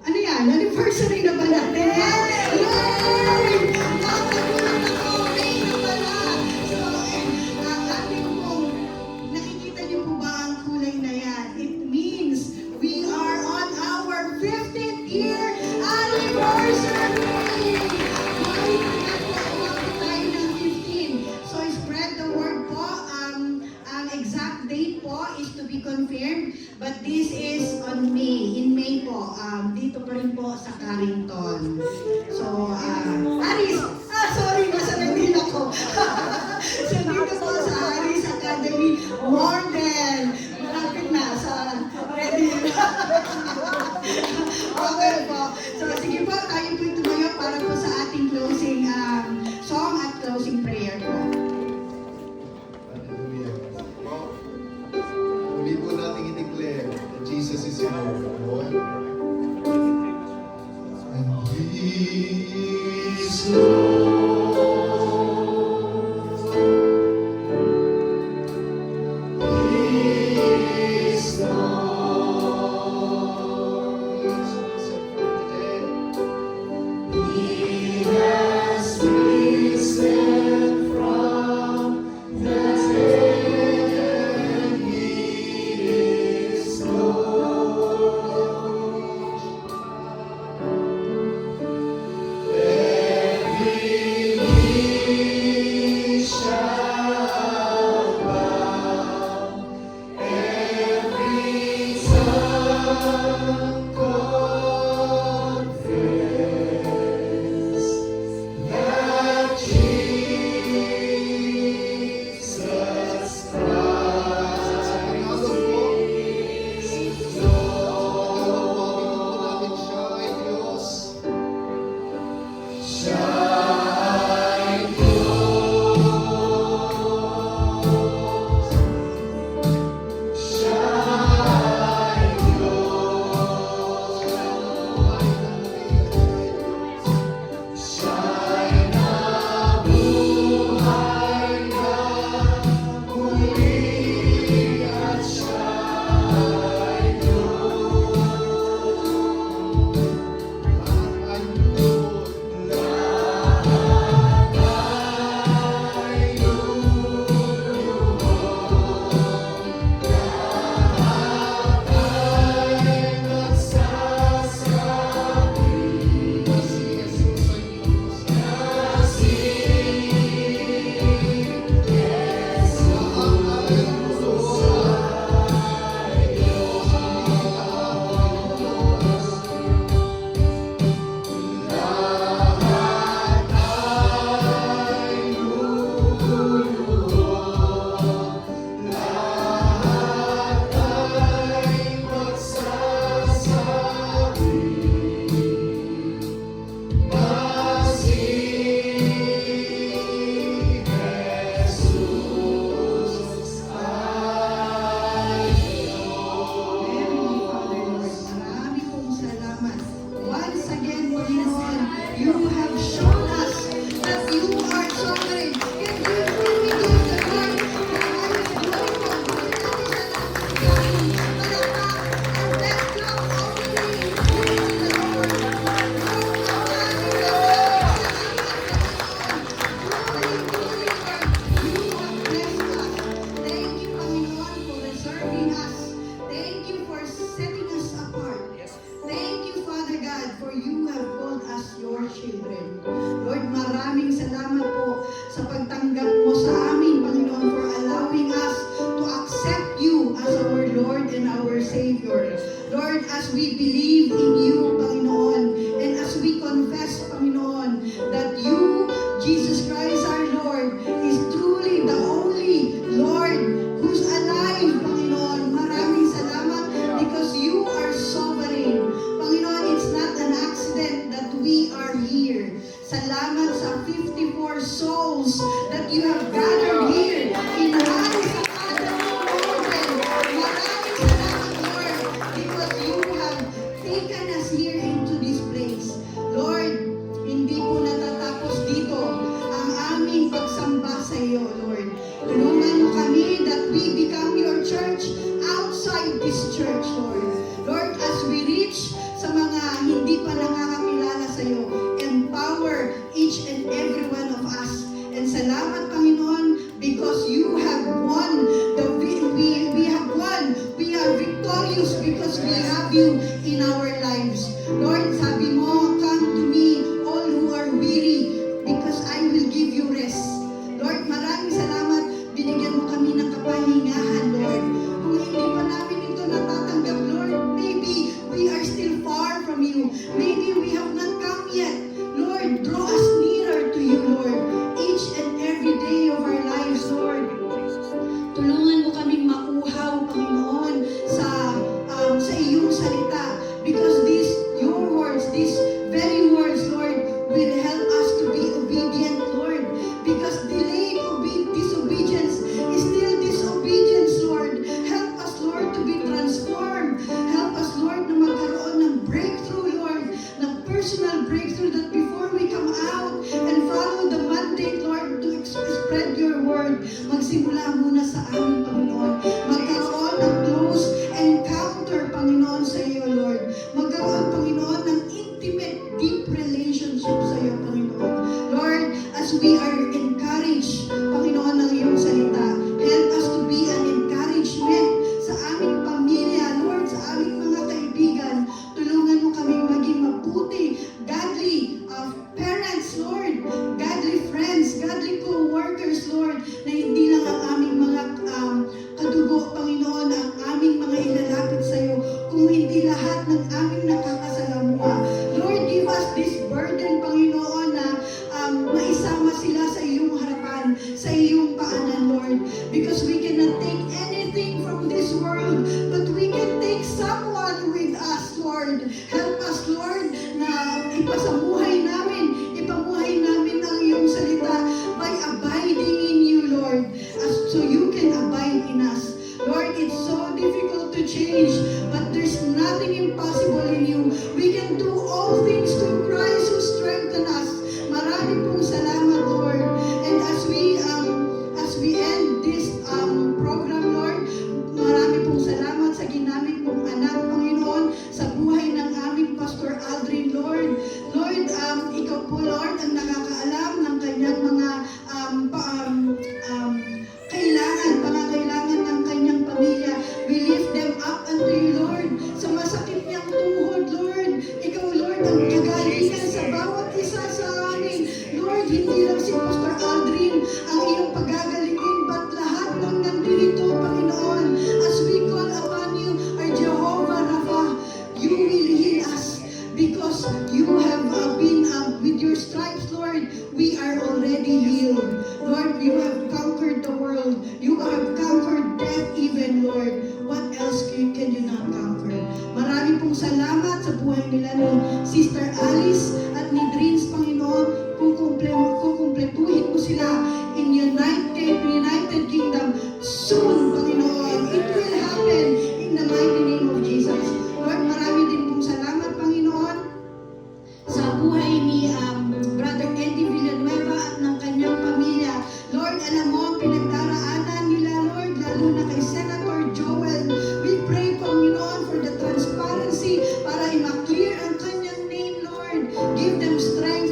ano yan? Anniversary na ba natin? Yay! Nakagulat ako, May na pala. So, ang ating pong, nakikita niyo po ba ang kulay na yan? It means we are on our 50th year anniversary! Tayo ng 15. So, spread the word po. Ang exact date po is to be confirmed, but this is on May. In May po, dito pa rin po sa Carrington. So, Aris, sorry, nasa Manila ko. So, dito po sa Aris Academy, Morden. Malapit na sa ready. Okay po. So, sige po, tayo po tumayo para po sa ating closing song at closing prayer po. Hallelujah. Muli po natin i-declare that Jesus is Lord. And He is Lord. He your children. Lord, maraming salamat po sa pagtanggap mo sa amin, Panginoon, for allowing us to accept you as our Lord and our Savior. Lord, as we believe in you, Panginoon, and as we confess, Panginoon, that you, Jesus Christ our Lord, is truly the only Lord who's alive, Panginoon. Maraming salamat because you are sovereign. Panginoon, it's not an accident that we are here. Salamat sa 54 souls that you have gathered here in Rise Academy Mountain. Maraming salamat, Lord, because you have taken us here into this place. Lord, hindi po natatapos dito ang aming pagsamba sa iyo, Lord. Tulungan mo kami that we become your church outside this church, Lord. Lord, as we reach sa mga hindi pa nakakakilala sa iyo, empower each and every one of us. And salamat, Panginoon, because you have won. We have won. We are victorious because we have you in our lives. Lord, sabi mo, come to me, all who are weary, because I will give you rest. Lord, maraming salamat. Binigyan mo kami ng kapahingahan, Lord. Kung hindi pa namin ito natatanggap, Lord, maybe we are still far from you. Maybe we have not come yet. Lord, draw us nearer to you, Lord. Each and every day of our lives, Lord. Tulungan mo kaming mauhaw, Panginoon, sa iyong salita. Because your words, these very words, Lord, will help us to be obedient, Lord. Because delayed disobedience is still disobedience, Lord. Help us, Lord, to be transformed. Help us, Lord, na magkaroon ng breakthrough, Lord, ng personal breakthrough that before we come out and follow the mandate, Lord, to spread your word, magsimula muna sa amin, Panginoon. Magkaroon ng close encounter, Panginoon, sa iyo, Lord. Magkaroon, Panginoon, ng intimate, deep relationship sa iyo, Panginoon. Lord, as we are encouraged, Panginoon, ng iyong salita, help us to be an encouragement sa aming pamilya, Lord, sa aming mga kaibigan. Tulungan mo kami maging mabuti, godly parents, Lord, godly friends, godly co-workers, Lord, na hindi lang ang aming mga kadugo, Panginoon, ang aming mga ilalapit sa iyo, kung hindi lahat ng aming nakakasalamuha. Lord, give us this burden, Panginoon, na maisama sila sa iyong harapan, sa iyong paanan, Lord. Because we cannot take anything from this world, but we can take someone with us, Lord. Help us, Lord, na ipasamuhay namin ang iyong salita by abiding in you, Lord, so you can abide in us. Lord, it's so difficult to change, but there's nothing impossible in you. We can do all things through Christ who strengthens us. Marami pong salamat, Lord. And as we end this program, Lord, marami pong salamat sa ginamit mong anak, Panginoon, sa buhay ng aming Pastor Aldrin, Lord. Lord, ikaw po, Lord, ang nakakaalam ng kanyang mga pangangailangan ng kanyang pamilya. We lift them up unto you, Lord. Sa masakit niyang tuhod, Lord, ikaw, Lord, ang kagalingan sa bawat isa sa amin. Lord, hindi lang si Pastor Aldrin ang iyong pagagalingin, but lahat ng nandito, Panginoon, as we call upon you, our Jehovah Rapha, you will heal us because you have been with your stripes, Lord, we are already healed. Lord, you have conquered the world. You have conquered death even, Lord. What else can you not conquer? Marami pong salamat sa buhay nila ni Sister Alice at ni Dreams, Panginoon. Kukumpletuhin mo sila in United Kingdom soon, Panginoon. It will happen in the mighty name of Jesus. Lord, marami din pong salamat, Panginoon, sa buhay ni Brother Eddie Villanueva at ng kanyang pamilya. Lord, alam mo ang pinagdaraanan nila, Lord, lalo na kay Senator Joel. We pray, Panginoon, for the transparency para i-clear ang kanyang name, Lord. Give them strength.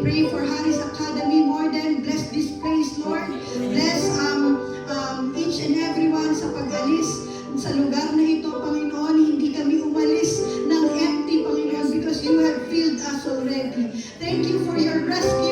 pray for Harris Academy more than. Bless this place, Lord. Bless each and everyone sa pag-alis sa lugar na ito, Panginoon. Hindi kami umalis ng empty, Panginoon, because you have filled us already. Thank you for your rescue